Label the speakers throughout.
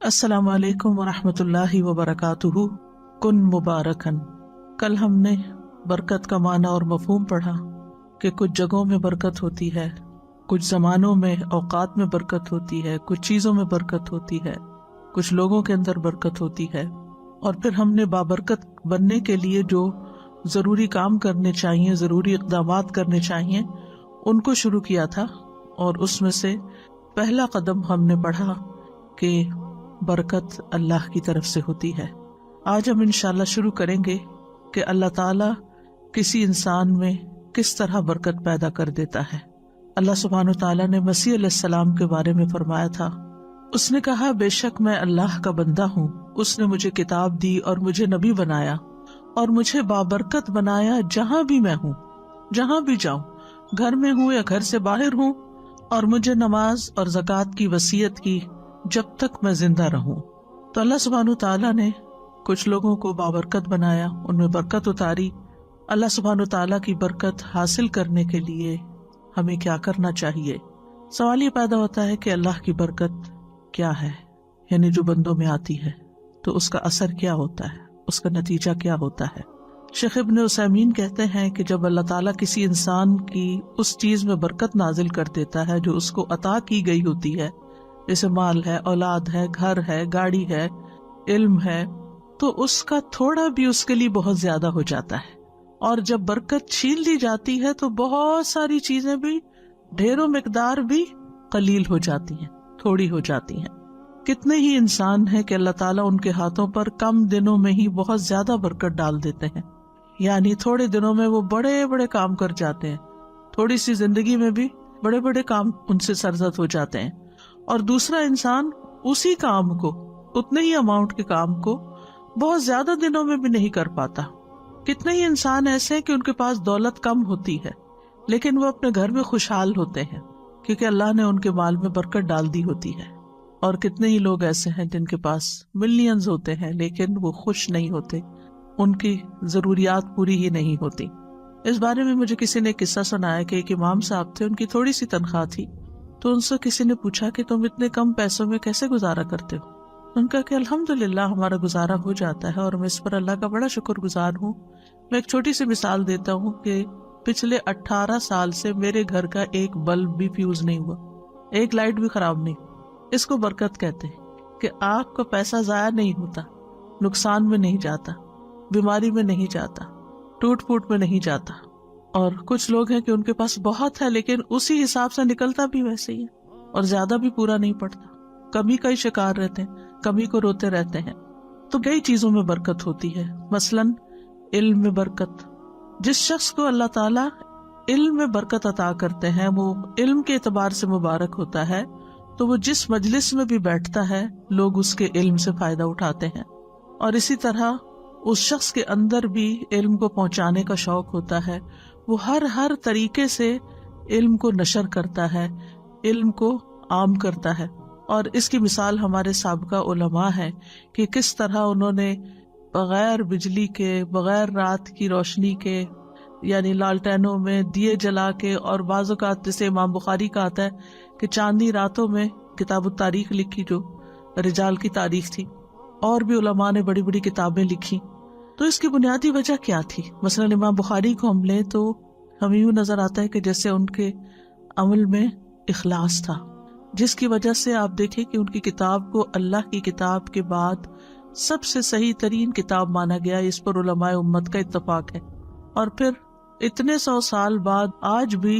Speaker 1: السلام علیکم ورحمۃ اللہ وبرکاتہ۔ کن مبارکن۔ کل ہم نے برکت کا معنی اور مفہوم پڑھا کہ کچھ جگہوں میں برکت ہوتی ہے، کچھ زمانوں میں اوقات میں برکت ہوتی ہے، کچھ چیزوں میں برکت ہوتی ہے، کچھ لوگوں کے اندر برکت ہوتی ہے، اور پھر ہم نے بابرکت بننے کے لیے جو ضروری کام کرنے چاہیے، ضروری اقدامات کرنے چاہیے، ان کو شروع کیا تھا۔ اور اس میں سے پہلا قدم ہم نے پڑھا کہ برکت اللہ کی طرف سے ہوتی ہے۔ آج ہم انشاءاللہ شروع کریں گے کہ اللہ تعالیٰ کسی انسان میں کس طرح برکت پیدا کر دیتا ہے۔ اللہ سبحانہ وتعالیٰ نے مسیح علیہ السلام کے بارے میں فرمایا تھا، اس نے کہا بے شک میں اللہ کا بندہ ہوں، اس نے مجھے کتاب دی اور مجھے نبی بنایا اور مجھے بابرکت بنایا جہاں بھی میں ہوں، جہاں بھی جاؤں، گھر میں ہوں یا گھر سے باہر ہوں، اور مجھے نماز اور زکوٰۃ کی وصیت کی جب تک میں زندہ رہوں۔ تو اللہ سبحانہ تعالیٰ نے کچھ لوگوں کو بابرکت بنایا، ان میں برکت اتاری۔ اللہ سبحانہ تعالیٰ کی برکت حاصل کرنے کے لیے ہمیں کیا کرنا چاہیے؟ سوال یہ پیدا ہوتا ہے کہ اللہ کی برکت کیا ہے، یعنی جو بندوں میں آتی ہے تو اس کا اثر کیا ہوتا ہے، اس کا نتیجہ کیا ہوتا ہے؟ شیخ ابن عثیمین کہتے ہیں کہ جب اللہ تعالیٰ کسی انسان کی اس چیز میں برکت نازل کر دیتا ہے جو اس کو عطا کی گئی ہوتی ہے، جیسے مال ہے، اولاد ہے، گھر ہے، گاڑی ہے، علم ہے، تو اس کا تھوڑا بھی اس کے لیے بہت زیادہ ہو جاتا ہے۔ اور جب برکت چھین لی جاتی ہے تو بہت ساری چیزیں بھی، ڈھیروں مقدار بھی قلیل ہو جاتی ہیں، تھوڑی ہو جاتی ہیں۔ کتنے ہی انسان ہیں کہ اللہ تعالیٰ ان کے ہاتھوں پر کم دنوں میں ہی بہت زیادہ برکت ڈال دیتے ہیں، یعنی تھوڑے دنوں میں وہ بڑے بڑے کام کر جاتے ہیں، تھوڑی سی زندگی میں بھی بڑے بڑے کام ان سے سرزد ہو جاتے ہیں۔ اور دوسرا انسان اسی کام کو، اتنے ہی اماؤنٹ کے کام کو بہت زیادہ دنوں میں بھی نہیں کر پاتا۔ کتنے ہی انسان ایسے ہیں کہ ان کے پاس دولت کم ہوتی ہے لیکن وہ اپنے گھر میں خوشحال ہوتے ہیں کیونکہ اللہ نے ان کے مال میں برکت ڈال دی ہوتی ہے۔ اور کتنے ہی لوگ ایسے ہیں جن کے پاس ملینز ہوتے ہیں لیکن وہ خوش نہیں ہوتے، ان کی ضروریات پوری ہی نہیں ہوتی۔ اس بارے میں مجھے کسی نے قصہ سنایا کہ ایک امام صاحب تھے، ان کی تھوڑی سی تنخواہ تھی، تو ان سے کسی نے پوچھا کہ تم اتنے کم پیسوں میں کیسے گزارا کرتے ہو؟ ان کا کہ الحمدللہ ہمارا گزارا ہو جاتا ہے اور میں اس پر اللہ کا بڑا شکر گزار ہوں۔ میں ایک چھوٹی سی مثال دیتا ہوں کہ پچھلے 18 سال سے میرے گھر کا ایک بلب بھی فیوز نہیں ہوا، ایک لائٹ بھی خراب نہیں۔ اس کو برکت کہتے ہیں کہ آپ کا پیسہ ضائع نہیں ہوتا، نقصان میں نہیں جاتا، بیماری میں نہیں جاتا، ٹوٹ پھوٹ میں نہیں جاتا۔ اور کچھ لوگ ہیں کہ ان کے پاس بہت ہے لیکن اسی حساب سے نکلتا بھی ویسے ہی ہے اور زیادہ بھی پورا نہیں پڑتا، کمی کا ہی شکار رہتے ہیں، کمی کو روتے رہتے ہیں۔ تو کئی چیزوں میں برکت ہوتی ہے، مثلاً علم میں برکت۔ جس شخص کو اللہ تعالیٰ علم میں برکت عطا کرتے ہیں وہ علم کے اعتبار سے مبارک ہوتا ہے، تو وہ جس مجلس میں بھی بیٹھتا ہے لوگ اس کے علم سے فائدہ اٹھاتے ہیں۔ اور اسی طرح اس شخص کے اندر بھی علم کو پہنچانے کا شوق ہوتا ہے، وہ ہر طریقے سے علم کو نشر کرتا ہے، علم کو عام کرتا ہے۔ اور اس کی مثال ہمارے سابقہ علماء ہے کہ کس طرح انہوں نے بغیر بجلی کے، بغیر رات کی روشنی کے، یعنی لالٹینوں میں دیے جلا کے، اور بعض اوقات جیسے امام بخاری کا آتا ہے کہ چاندنی راتوں میں کتاب التاریخ لکھی، جو رجال کی تاریخ تھی، اور بھی علماء نے بڑی بڑی کتابیں لکھی۔ تو اس کی بنیادی وجہ کیا تھی؟ مثلا امام بخاری کو ہم لیں تو ہمیں یوں نظر آتا ہے کہ جیسے ان کے عمل میں اخلاص تھا، جس کی وجہ سے آپ دیکھیں کہ ان کی کتاب کو اللہ کی کتاب کے بعد سب سے صحیح ترین کتاب مانا گیا، اس پر علماء امت کا اتفاق ہے۔ اور پھر اتنے 100 سال بعد آج بھی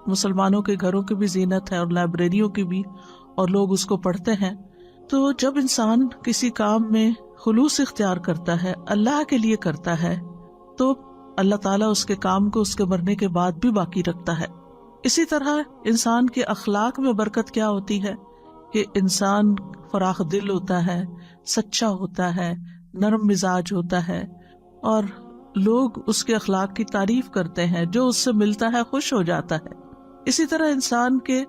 Speaker 1: مسلمانوں کے گھروں کی بھی زینت ہے اور لائبریریوں کی بھی، اور لوگ اس کو پڑھتے ہیں۔ تو جب انسان کسی کام میں خلوص اختیار کرتا ہے، اللہ کے لیے کرتا ہے، تو اللہ تعالیٰ اس کے کام کو اس کے مرنے کے بعد بھی باقی رکھتا ہے۔ اسی طرح انسان کے اخلاق میں برکت کیا ہوتی ہے کہ انسان فراخ دل ہوتا ہے، سچا ہوتا ہے، نرم مزاج ہوتا ہے، اور لوگ اس کے اخلاق کی تعریف کرتے ہیں، جو اس سے ملتا ہے خوش ہو جاتا ہے۔ اسی طرح انسان کے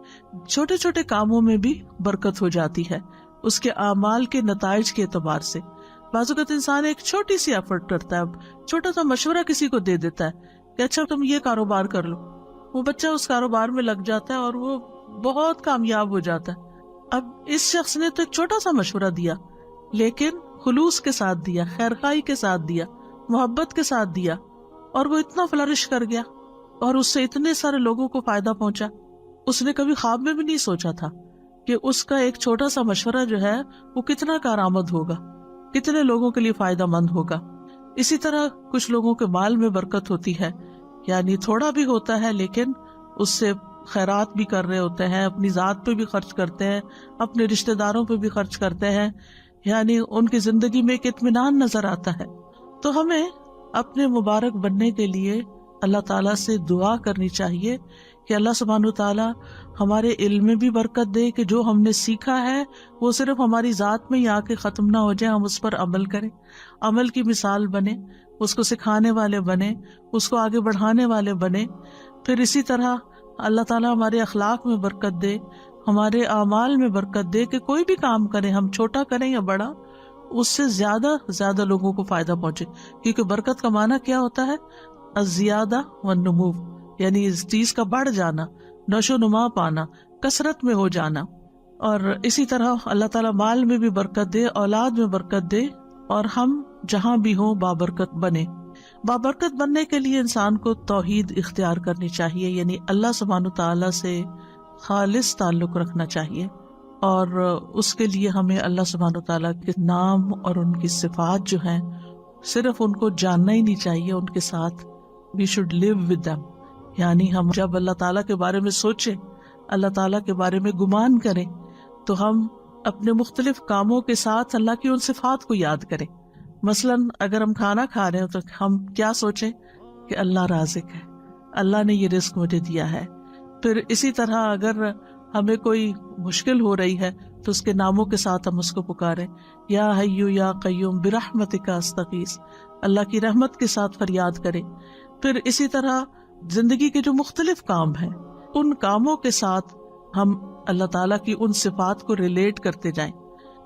Speaker 1: چھوٹے چھوٹے کاموں میں بھی برکت ہو جاتی ہے، اس کے اعمال کے نتائج کے اعتبار سے۔ بعض اوقات انسان ایک چھوٹی سی ایفرٹ کرتا ہے، چھوٹا سا مشورہ کسی کو دے دیتا ہے کہ اچھا تم یہ کاروبار کر لو، وہ بچہ اس کاروبار میں لگ جاتا ہے اور وہ بہت کامیاب ہو جاتا ہے۔ اب اس شخص نے تو ایک چھوٹا سا مشورہ دیا، لیکن خلوص کے ساتھ دیا، خیرخواہی کے ساتھ دیا، محبت کے ساتھ دیا، اور وہ اتنا فلرش کر گیا اور اس سے اتنے سارے لوگوں کو فائدہ پہنچا۔ اس نے کبھی خواب میں بھی نہیں سوچا تھا کہ اس کا ایک چھوٹا سا مشورہ جو ہے وہ کتنا کارآمد ہوگا، کتنے لوگوں کے لیے فائدہ مند ہوگا۔ اسی طرح کچھ لوگوں کے مال میں برکت ہوتی ہے، یعنی تھوڑا بھی ہوتا ہے لیکن اس سے خیرات بھی کر رہے ہوتے ہیں، اپنی ذات پہ بھی خرچ کرتے ہیں، اپنے رشتہ داروں پہ بھی خرچ کرتے ہیں، یعنی ان کی زندگی میں ایک اطمینان نظر آتا ہے۔ تو ہمیں اپنے مبارک بننے کے لیے اللہ تعالیٰ سے دعا کرنی چاہیے کہ اللہ سبحانہ وتعالیٰ ہمارے علم میں بھی برکت دے، کہ جو ہم نے سیکھا ہے وہ صرف ہماری ذات میں ہی آ کے ختم نہ ہو جائے، ہم اس پر عمل کریں، عمل کی مثال بنے، اس کو سکھانے والے بنے، اس کو آگے بڑھانے والے بنے۔ پھر اسی طرح اللہ تعالیٰ ہمارے اخلاق میں برکت دے، ہمارے اعمال میں برکت دے، کہ کوئی بھی کام کریں، ہم چھوٹا کریں یا بڑا، اس سے زیادہ لوگوں کو فائدہ پہنچے، کیونکہ برکت کا معنی کیا ہوتا ہے؟ الزیادہ والنمو، یعنی اس چیز کا بڑھ جانا، نشو و نما پانا، کثرت میں ہو جانا۔ اور اسی طرح اللہ تعالیٰ مال میں بھی برکت دے، اولاد میں برکت دے، اور ہم جہاں بھی ہوں بابرکت بنے۔ بابرکت بننے کے لیے انسان کو توحید اختیار کرنی چاہیے، یعنی اللہ سبحانہ تعالیٰ سے خالص تعلق رکھنا چاہیے، اور اس کے لیے ہمیں اللہ سبحانہ تعالیٰ کے نام اور ان کی صفات جو ہیں صرف ان کو جاننا ہی نہیں چاہیے، ان کے ساتھ we should live with them، یعنی ہم جب اللہ تعالیٰ کے بارے میں سوچیں، اللہ تعالیٰ کے بارے میں گمان کریں، تو ہم اپنے مختلف کاموں کے ساتھ اللہ کی ان صفات کو یاد کریں۔ مثلاً اگر ہم کھانا کھا رہے ہیں تو ہم کیا سوچیں کہ اللہ رازق ہے، اللہ نے یہ رزق مجھے دیا ہے۔ پھر اسی طرح اگر ہمیں کوئی مشکل ہو رہی ہے تو اس کے ناموں کے ساتھ ہم اس کو پکاریں، یا حیو یا قیوم برحمتک استغیث، اللہ کی رحمت کے ساتھ فریاد کریں۔ پھر اسی طرح زندگی کے جو مختلف کام ہیں ان کاموں کے ساتھ ہم اللہ تعالیٰ کی ان صفات کو ریلیٹ کرتے جائیں،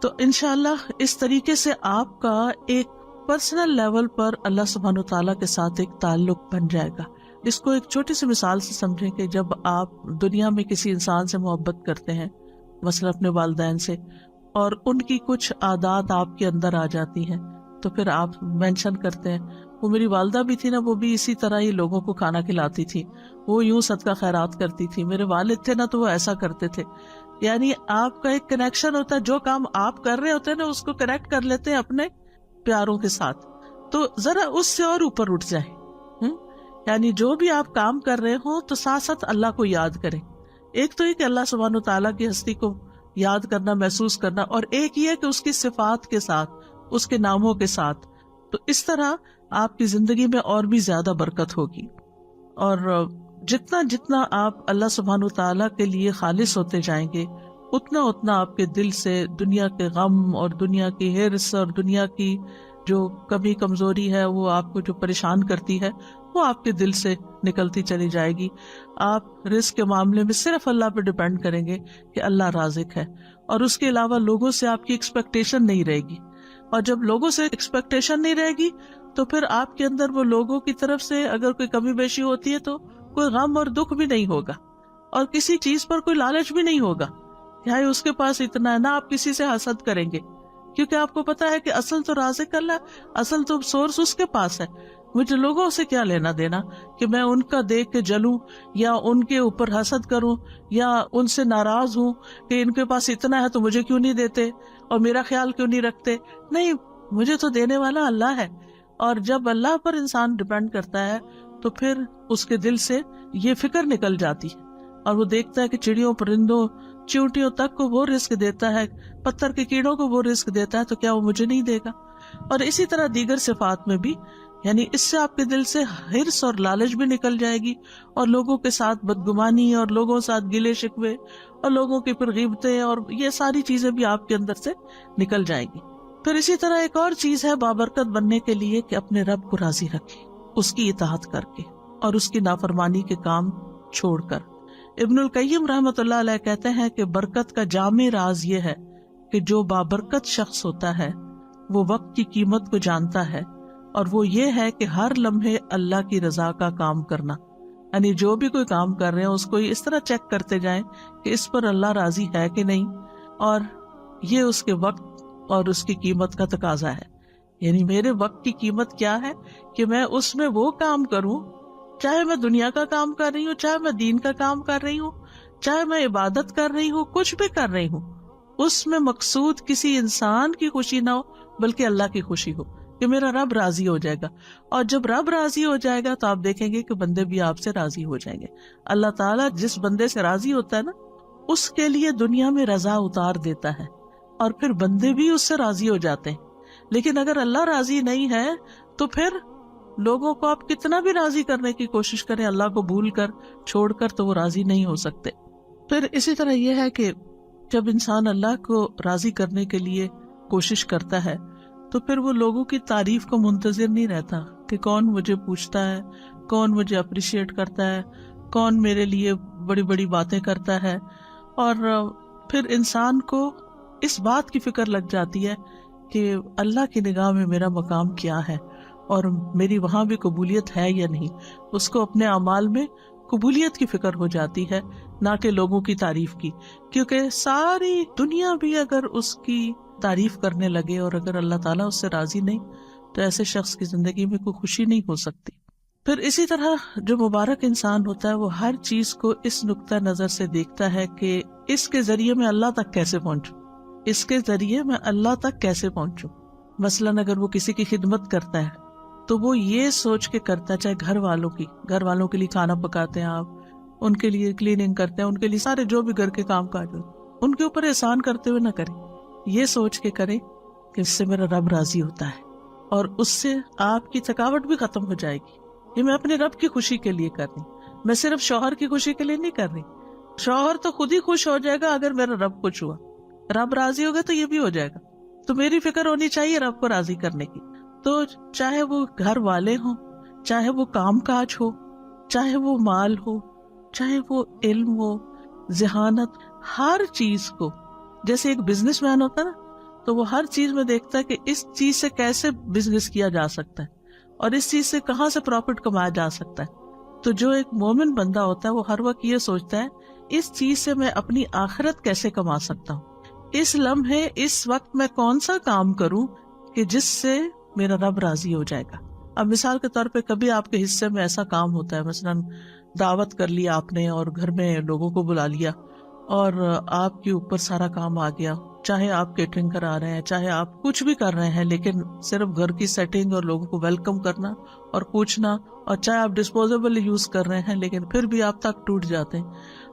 Speaker 1: تو انشاءاللہ اس طریقے سے آپ کا ایک پرسنل لیول پر اللہ سبحانہ تعالیٰ کے ساتھ ایک تعلق بن جائے گا۔ اس کو ایک چھوٹی سی مثال سے سمجھیں کہ جب آپ دنیا میں کسی انسان سے محبت کرتے ہیں، مثلا اپنے والدین سے، اور ان کی کچھ عادات آپ کے اندر آ جاتی ہیں، تو پھر آپ مینشن کرتے ہیں وہ میری والدہ بھی تھی نا، وہ بھی اسی طرح ہی لوگوں کو کھانا کھلاتی تھی، وہ یوں صدقہ خیرات کرتی تھی، میرے والد تھے نا تو وہ ایسا کرتے تھے۔ یعنی آپ کا ایک کنیکشن ہوتا ہے، جو کام آپ کر رہے ہوتے ہیں نا اس کو کنیکٹ کر لیتے ہیں اپنے پیاروں کے ساتھ، تو ذرا اس سے اور اوپر اٹھ جائیں۔ یعنی جو بھی آپ کام کر رہے ہوں تو ساتھ ساتھ اللہ کو یاد کریں۔ ایک تو یہ کہ اللہ سبحانہ تعالیٰ کی ہستی کو یاد کرنا، محسوس کرنا، اور ایک یہ کہ اس کی صفات کے ساتھ، اس کے ناموں کے ساتھ، تو اس طرح آپ کی زندگی میں اور بھی زیادہ برکت ہوگی۔ اور جتنا جتنا آپ اللہ سبحانہ تعالیٰ کے لیے خالص ہوتے جائیں گے، اتنا اتنا آپ کے دل سے دنیا کے غم اور دنیا کی ہرس اور دنیا کی جو کمی کمزوری ہے، وہ آپ کو جو پریشان کرتی ہے، وہ آپ کے دل سے نکلتی چلی جائے گی۔ آپ رزق کے معاملے میں صرف اللہ پہ ڈیپینڈ کریں گے کہ اللہ رازق ہے، اور اس کے علاوہ لوگوں سے آپ کی ایکسپیکٹیشن نہیں رہے گی۔ اور جب لوگوں سے ایکسپیکٹیشن نہیں رہے گی تو پھر آپ کے اندر وہ لوگوں کی طرف سے اگر کوئی کمی بیشی ہوتی ہے تو کوئی غم اور دکھ بھی نہیں ہوگا، اور کسی چیز پر کوئی لالچ بھی نہیں ہوگا کہ ہائی اس کے پاس اتنا ہے، نہ آپ کسی سے حسد کریں گے، کیونکہ آپ کو پتا ہے کہ اصل تو رازق اللہ، اصل تو سورس اس کے پاس ہے۔ مجھے لوگوں سے کیا لینا دینا کہ میں ان کا دیکھ کے جلوں یا ان کے اوپر حسد کروں یا ان سے ناراض ہوں کہ ان کے پاس اتنا ہے تو مجھے کیوں نہیں دیتے اور میرا خیال کیوں نہیں رکھتے۔ نہیں، مجھے تو دینے والا اللہ ہے۔ اور جب اللہ پر انسان ڈیپینڈ کرتا ہے تو پھر اس کے دل سے یہ فکر نکل جاتی ہے، اور وہ دیکھتا ہے کہ چڑیوں، پرندوں، چیونٹیوں تک کو وہ رزق دیتا ہے، پتھر کے کیڑوں کو وہ رزق دیتا ہے، تو کیا وہ مجھے نہیں دے گا؟ اور اسی طرح دیگر صفات میں بھی، یعنی اس سے آپ کے دل سے ہرس اور لالچ بھی نکل جائے گی، اور لوگوں کے ساتھ بدگمانی اور لوگوں کے ساتھ گلے شکوے اور لوگوں کی پھر غیبتیں اور یہ ساری چیزیں بھی آپ کے اندر سے نکل جائیں گی۔ پھر اسی طرح ایک اور چیز ہے بابرکت بننے کے لیے کہ اپنے رب کو راضی رکھیں، اس کی اطاعت کر کے اور اس کی نافرمانی کے کام چھوڑ کر۔ ابن القیم رحمۃ اللہ علیہ کہتے ہیں کہ برکت کا جامع راز یہ ہے کہ جو بابرکت شخص ہوتا ہے وہ وقت کی قیمت کو جانتا ہے، اور وہ یہ ہے کہ ہر لمحے اللہ کی رضا کا کام کرنا، یعنی جو بھی کوئی کام کر رہے ہیں اس کو اس طرح چیک کرتے جائیں کہ اس پر اللہ راضی ہے کہ نہیں، اور یہ اس کے وقت اور اس کی قیمت کا تقاضا ہے. یعنی میرے وقت کی قیمت کیا ہے کہ میں اس میں وہ کام کروں، چاہے میں دنیا کا کام کر رہی ہوں، چاہے میں دین کا کام کر رہی ہوں، چاہے میں عبادت کر رہی ہوں، کچھ بھی کر رہی ہوں، اس میں مقصود کسی انسان کی خوشی نہ ہو بلکہ اللہ کی خوشی ہو کہ میرا رب راضی ہو جائے گا. اور جب رب راضی ہو جائے گا تو آپ دیکھیں گے کہ بندے بھی آپ سے راضی ہو جائیں گے. اللہ تعالیٰ جس بندے سے راضی ہوتا ہے نا، اس کے لیے دنیا میں رضا اتار دیتا ہے اور پھر بندے بھی اس سے راضی ہو جاتے ہیں. لیکن اگر اللہ راضی نہیں ہے تو پھر لوگوں کو آپ کتنا بھی راضی کرنے کی کوشش کریں، اللہ کو بھول کر چھوڑ کر، تو وہ راضی نہیں ہو سکتے. پھر اسی طرح یہ ہے کہ جب انسان اللہ کو راضی کرنے کے لیے کوشش کرتا ہے تو پھر وہ لوگوں کی تعریف کو منتظر نہیں رہتا کہ کون مجھے پوچھتا ہے، کون مجھے اپریشیٹ کرتا ہے، کون میرے لیے بڑی بڑی باتیں کرتا ہے. اور پھر انسان کو اس بات کی فکر لگ جاتی ہے کہ اللہ کی نگاہ میں میرا مقام کیا ہے اور میری وہاں بھی قبولیت ہے یا نہیں. اس کو اپنے اعمال میں قبولیت کی فکر ہو جاتی ہے، نہ کہ لوگوں کی تعریف کی، کیونکہ ساری دنیا بھی اگر اس کی تعریف کرنے لگے اور اگر اللہ تعالیٰ اس سے راضی نہیں تو ایسے شخص کی زندگی میں کوئی خوشی نہیں ہو سکتی. پھر اسی طرح جو مبارک انسان ہوتا ہے وہ ہر چیز کو اس نقطہ نظر سے دیکھتا ہے کہ اس کے ذریعے میں اللہ تک کیسے پہنچوں، اس کے ذریعے میں اللہ تک کیسے پہنچوں. مثلاً اگر وہ کسی کی خدمت کرتا ہے تو وہ یہ سوچ کے کرتا ہے، چاہے گھر والوں کے لیے کھانا پکاتے ہیں آپ، ان کے لیے کلیننگ کرتے ہیں، ان کے لیے سارے جو بھی گھر کے کام کاج ہو، ان کے اوپر احسان کرتے ہوئے نہ کریں، یہ سوچ کے کریں کہ اس سے میرا رب راضی ہوتا ہے اور اس سے آپ کی تھکاوٹ بھی ختم ہو جائے گی. یہ میں اپنے رب کی خوشی کے لیے کر رہی ہوں، میں صرف شوہر کی خوشی کے لیے نہیں کر رہی. شوہر تو خود ہی خوش ہو جائے گا اگر میرا رب خوش ہوا، رب راضی ہوگا تو یہ بھی ہو جائے گا. تو میری فکر ہونی چاہیے رب کو راضی کرنے کی. تو چاہے وہ گھر والے ہوں، چاہے وہ کام کاج ہو، چاہے وہ مال ہو، چاہے وہ علم ہو، ذہانت، ہر چیز کو، جیسے ایک بزنس مین ہوتا ہے نا تو وہ ہر چیز میں دیکھتا ہے کہ اس چیز سے کیسے بزنس کیا جا سکتا ہے اور اس چیز سے کہاں سے پروفٹ کمایا جا سکتا ہے. تو جو ایک مومن بندہ ہوتا ہے وہ ہر وقت یہ سوچتا ہے اس چیز سے میں اپنی آخرت کیسے کما سکتا ہوں، اس لمحے اس وقت میں کون سا کام کروں کہ جس سے میرا رب راضی ہو جائے گا. اب مثال کے طور پہ کبھی آپ کے حصے میں ایسا کام ہوتا ہے، مثلاً دعوت کر لیا آپ نے اور گھر میں لوگوں کو بلا لیا اور آپ کے اوپر سارا کام آ گیا، چاہے آپ کیٹرنگ کرا رہے ہیں، چاہے آپ کچھ بھی کر رہے ہیں، لیکن صرف گھر کی سیٹنگ اور لوگوں کو ویلکم کرنا اور پوچھنا، اور چاہے آپ ڈسپوزیبل یوز کر رہے ہیں لیکن پھر بھی آپ تک ٹوٹ جاتے ہیں.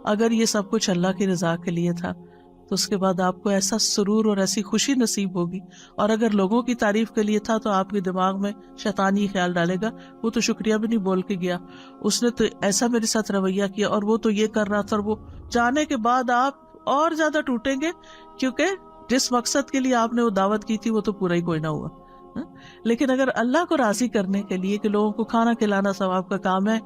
Speaker 1: اگر یہ سب کچھ اللہ کی رضا کے لیے تھا تو اس کے بعد آپ کو ایسا سرور اور ایسی خوشی نصیب ہوگی. اور اگر لوگوں کی تعریف کے لیے تھا تو آپ کے دماغ میں شیطان یہ خیال ڈالے گا وہ تو شکریہ بھی نہیں بول کے گیا، اس نے تو ایسا میرے ساتھ رویہ کیا اور وہ تو یہ کر رہا تھا، اور وہ جانے کے بعد آپ اور زیادہ ٹوٹیں گے کیونکہ جس مقصد کے لیے آپ نے وہ دعوت کی تھی وہ تو پورا ہی کوئی نہ ہوا. لیکن اگر اللہ کو راضی کرنے کے لیے کہ لوگوں کو کھانا کھلانا ثواب کا کام ہے،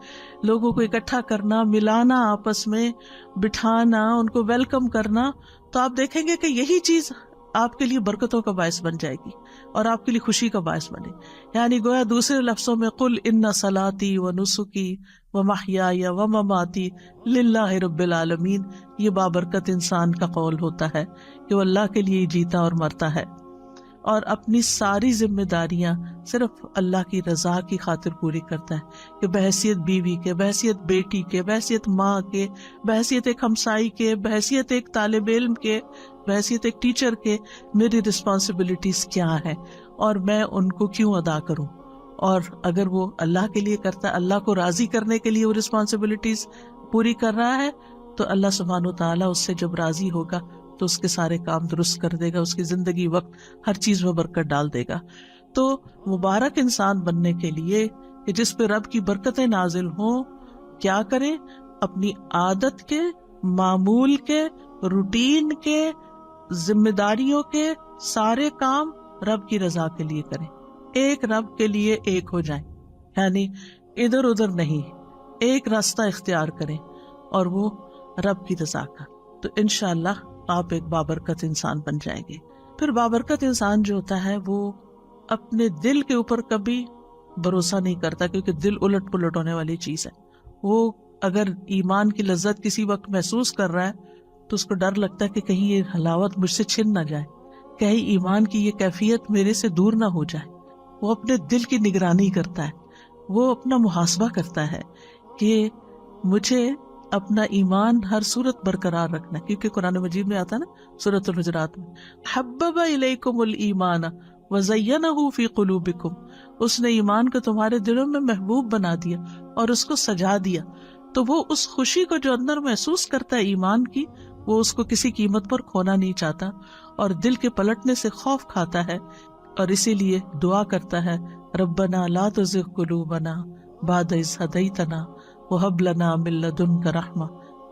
Speaker 1: لوگوں کو اکٹھا کرنا، ملانا، آپس میں بٹھانا، ان کو ویلکم کرنا، تو آپ دیکھیں گے کہ یہی چیز آپ کے لیے برکتوں کا باعث بن جائے گی اور آپ کے لیے خوشی کا باعث بنے. یعنی گویا دوسرے لفظوں میں قل ان صلاتی و نسکی و محیای و مماتی للہ رب العالمین، یہ بابرکت انسان کا قول ہوتا ہے کہ وہ اللہ کے لیے جیتا اور مرتا ہے اور اپنی ساری ذمہ داریاں صرف اللہ کی رضا کی خاطر پوری کرتا ہے، کہ بحیثیت بیوی کے، بحیثیت بیٹی کے، بحیثیت ماں کے، بحیثیت ایک ہمسائی کے، بحیثیت ایک طالب علم کے، بحیثیت ایک ٹیچر کے، میری رسپانسبلٹیز کیا ہے اور میں ان کو کیوں ادا کروں. اور اگر وہ اللہ کے لیے کرتا ہے، اللہ کو راضی کرنے کے لیے وہ رسپانسبلٹیز پوری کر رہا ہے، تو اللہ سبحانہ وتعالیٰ اس سے جب راضی ہوگا تو اس کے سارے کام درست کر دے گا، اس کی زندگی وقت ہر چیز میں برکت ڈال دے گا. تو مبارک انسان بننے کے لیے کہ جس پہ رب کی برکتیں نازل ہوں، کیا کریں؟ اپنی عادت کے، معمول کے، روٹین کے، ذمہ داریوں کے سارے کام رب کی رضا کے لیے کریں. ایک رب کے لیے ایک ہو جائیں، یعنی ادھر ادھر نہیں، ایک راستہ اختیار کریں اور وہ رب کی رضا کا. تو انشاءاللہ آپ ایک بابرکت انسان بن جائیں گے. پھر بابرکت انسان جو ہوتا ہے وہ اپنے دل کے اوپر کبھی بھروسہ نہیں کرتا، کیونکہ دل الٹ پلٹ ہونے والی چیز ہے. وہ اگر ایمان کی لذت کسی وقت محسوس کر رہا ہے تو اس کو ڈر لگتا ہے کہ کہیں یہ حلاوت مجھ سے چھن نہ جائے، کہیں ایمان کی یہ کیفیت میرے سے دور نہ ہو جائے. وہ اپنے دل کی نگرانی کرتا ہے، وہ اپنا محاسبہ کرتا ہے کہ مجھے اپنا ایمان ہر صورت برقرار رکھنا ہے. کیونکہ قرآن مجید میں آتا ہے نا سورۃ الحجرات میں، حبب الیکم الایمان وزینہ فی قلوبکم، اس نے ایمان کو تمہارے دلوں میں محبوب بنا دیا اور اس کو سجا دیا. تو وہ اس خوشی کو جو اندر محسوس کرتا ہے ایمان کی، وہ اس کو کسی قیمت پر کھونا نہیں چاہتا اور دل کے پلٹنے سے خوف کھاتا ہے، اور اسی لیے دعا کرتا ہے ربنا لا تزغ قلوبنا بعد اذ ہدیتنا وہب لنا من لدنک رحمہ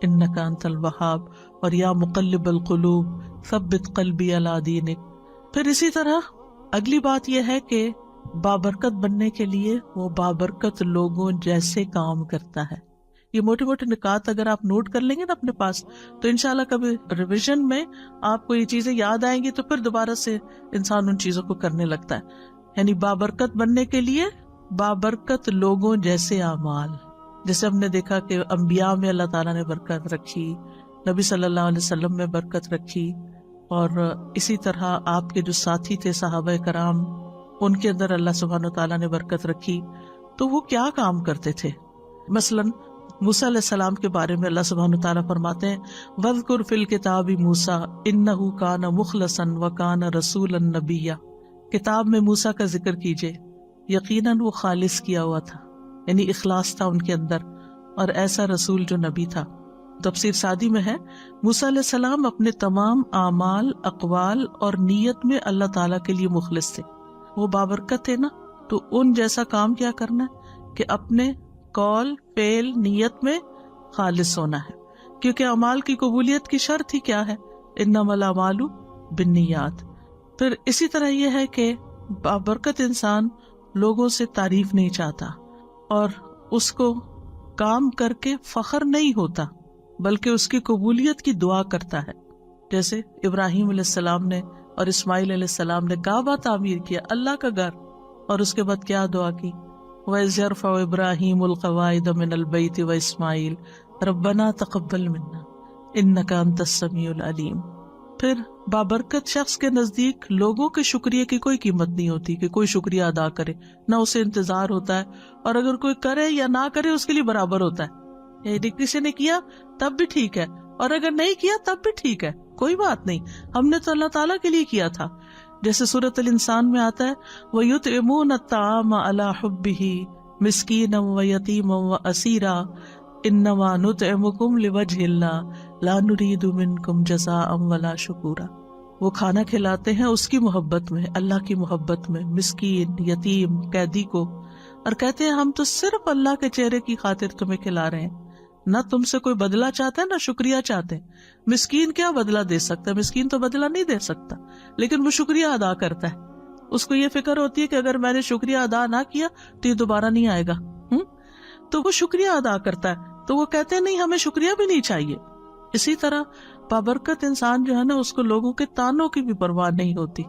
Speaker 1: انک انت الوہاب، اور یا مقلب القلوب ثبت قلبی علی دینک. پھر اسی طرح اگلی بات یہ ہے کہ بابرکت بننے کے لیے وہ بابرکت لوگوں جیسے کام کرتا ہے. یہ موٹے موٹے نکات اگر آپ نوٹ کر لیں گے نا اپنے پاس، تو انشاءاللہ کبھی ریویژن میں آپ کو یہ چیزیں یاد آئیں گی تو پھر دوبارہ سے انسان ان چیزوں کو کرنے لگتا ہے. یعنی بابرکت بننے کے لیے بابرکت لوگوں جیسے اعمال. جیسے ہم نے دیکھا کہ انبیاء میں اللہ تعالیٰ نے برکت رکھی، نبی صلی اللہ علیہ وسلم میں برکت رکھی، اور اسی طرح آپ کے جو ساتھی تھے صحابہ کرام، ان کے اندر اللہ سبحانہ تعالیٰ نے برکت رکھی. تو وہ کیا کام کرتے تھے؟ مثلاً موسیٰ علیہ السلام کے بارے میں اللہ سبحانہ تعالیٰ فرماتے ہیں وَاذْكُرْ فِي الْكِتَابِ مُوسَىٰ إِنَّهُ كَانَ مُخْلَصًا وَكَانَ رَسُولًا نَبِيًّا. کتاب میں موسیٰ کا ذکر کیجئے، یقیناً وہ خالص کیا ہوا تھا، یعنی اخلاص تھا ان کے اندر، اور ایسا رسول جو نبی تھا. تفسیر سعدی میں ہے موسیٰ علیہ السلام اپنے تمام اعمال، اقوال اور نیت میں اللہ تعالیٰ کے لیے مخلص تھے. وہ بابرکت تھے نا، تو ان جیسا کام کیا کرنا ہے کہ اپنے قول، فعل، نیت میں خالص ہونا ہے. کیونکہ اعمال کی قبولیت کی شرط ہی کیا ہے؟ انما الاعمال بالنیات. پھر اسی طرح یہ ہے کہ بابرکت انسان لوگوں سے تعریف نہیں چاہتا اور اس کو کام کر کے فخر نہیں ہوتا، بلکہ اس کی قبولیت کی دعا کرتا ہے. جیسے ابراہیم علیہ السلام نے اور اسماعیل علیہ السلام نے کعبہ تعمیر کیا، اللہ کا گھر، اور اس کے بعد کیا دعا کی؟ وَإِذْ يَرْفَعُ إِبْرَاهِيمُ الْقَوَاعِدَ مِنَ الْبَيْتِ وَإِسْمَاعِيلُ رَبَّنَا تَقَبَّلْ مِنَّا إِنَّكَ أَنْتَ السَّمِيعُ الْعَلِيمُ. پھر بابرکت شخص کے نزدیک لوگوں کے شکریہ کی کوئی قیمت نہیں ہوتی کہ کوئی شکریہ ادا کرے، نہ اسے انتظار ہوتا ہے، اور اگر کوئی کرے یا نہ کرے اس کے لیے برابر ہوتا ہے. یعنی کسی نے کیا تب بھی ٹھیک ہے، اور اگر نہیں کیا تب بھی ٹھیک ہے، کوئی بات نہیں، ہم نے تو اللہ تعالیٰ کے لیے کیا تھا. جیسے سورۃ الانسان میں آتا ہے وَيُطْعِمُونَ الطَّعَامَ عَلَى حُبِّهِ مِسْكِينًا وَيَتِيمًا وَأَسِيرًا إِنَّمَا نُطْعِمُكُمْ لِوَجْهِ اللَّهِ لَا نُرِيدُ مِنْكُمْ جَزَاءً وَلَا شُكُورًا. وہ کھانا کھلاتے ہیں اس کی محبت میں، اللہ کی محبت میں، مسکین، یتیم، قیدی کو، اور کہتے ہیں ہم تو صرف اللہ کے چہرے کی خاطر تمہیں کھلا رہے ہیں، نہ تم سے کوئی بدلہ چاہتا ہے نہ شکریہ چاہتے ہیں. مسکین کیا بدلہ دے سکتا ہے؟ مسکین تو بدلہ نہیں دے سکتا، لیکن وہ شکریہ ادا کرتا ہے. اس کو یہ فکر ہوتی ہے کہ اگر میں نے شکریہ ادا نہ کیا تو یہ دوبارہ نہیں آئے گا، تو وہ شکریہ ادا کرتا ہے. تو وہ کہتے ہیں نہیں، ہمیں شکریہ بھی نہیں چاہیے. اسی طرح بابرکت انسان جو ہے نا، اس کو لوگوں کے تانوں کی بھی پرواہ نہیں ہوتی،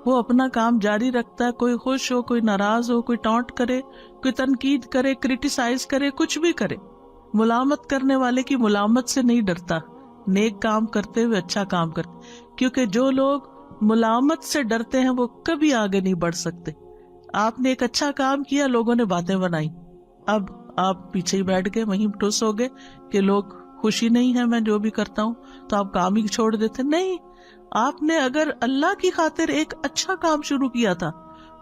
Speaker 1: وہ اپنا کام جاری رکھتا ہے. کوئی خوش ہو، کوئی ناراض ہو، کوئی ٹانٹ کرے، کوئی تنقید کرے، کرٹیسائز کرے، کچھ بھی کرے، ملامت کرنے والے کی ملامت سے نہیں ڈرتا. نیک کام کرتے ہوئے اچھا کام کرتے، کیونکہ جو لوگ ملامت سے ڈرتے ہیں وہ کبھی آگے نہیں بڑھ سکتے. آپ نے ایک اچھا کام کیا، لوگوں نے باتیں بنائی، اب آپ پیچھے ہی بیٹھ گئے، وہیں ٹوس ہو گئے کہ لوگ خوشی نہیں ہے میں جو بھی کرتا ہوں، تو آپ کام ہی چھوڑ دیتے. نہیں، آپ نے اگر اللہ کی خاطر ایک اچھا کام شروع کیا تھا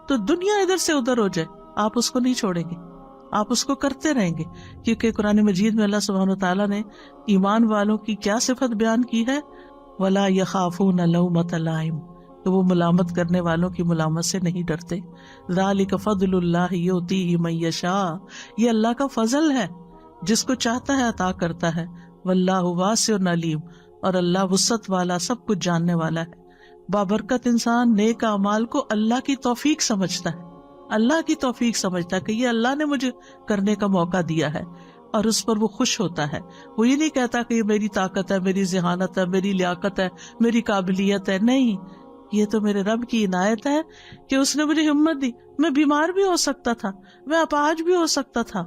Speaker 1: تو دنیا ادھر سے ادھر ہو جائے، آپ اس کو نہیں چھوڑیں گے، آپ اس کو کرتے رہیں گے. کیونکہ قرآن مجید میں اللہ سبحانہ وتعالیٰ نے ایمان والوں کی کیا صفت بیان کی ہے؟ وَلَا يَخَافُونَ لَوْمَةَ لَائِمٍ، تو وہ ملامت کرنے والوں کی ملامت سے نہیں ڈرتے. ذَلِكَ فَضْلُ اللَّهِ يُؤْتِيهِ مَن يَشَاءُ، یہ اللہ کا فضل ہے، جس کو چاہتا ہے عطا کرتا ہے. وَاللَّهُ وَاسِعٌ عَلِيمٌ، اور اللہ وسعت والا، سب کچھ جاننے والا ہے. بابرکت انسان نیک اعمال کو اللہ کی توفیق سمجھتا ہے، اللہ کی توفیق سمجھتا ہے کہ یہ اللہ نے مجھے کرنے کا موقع دیا ہے، اور اس پر وہ خوش ہوتا ہے. وہ یہ نہیں کہتا کہ یہ میری طاقت ہے، میری ذہانت ہے، میری لیاقت ہے، میری قابلیت ہے. نہیں، یہ تو میرے رب کی عنایت ہے کہ اس نے مجھے ہمت دی. میں بیمار بھی ہو سکتا تھا، میں اپاہج بھی ہو سکتا تھا،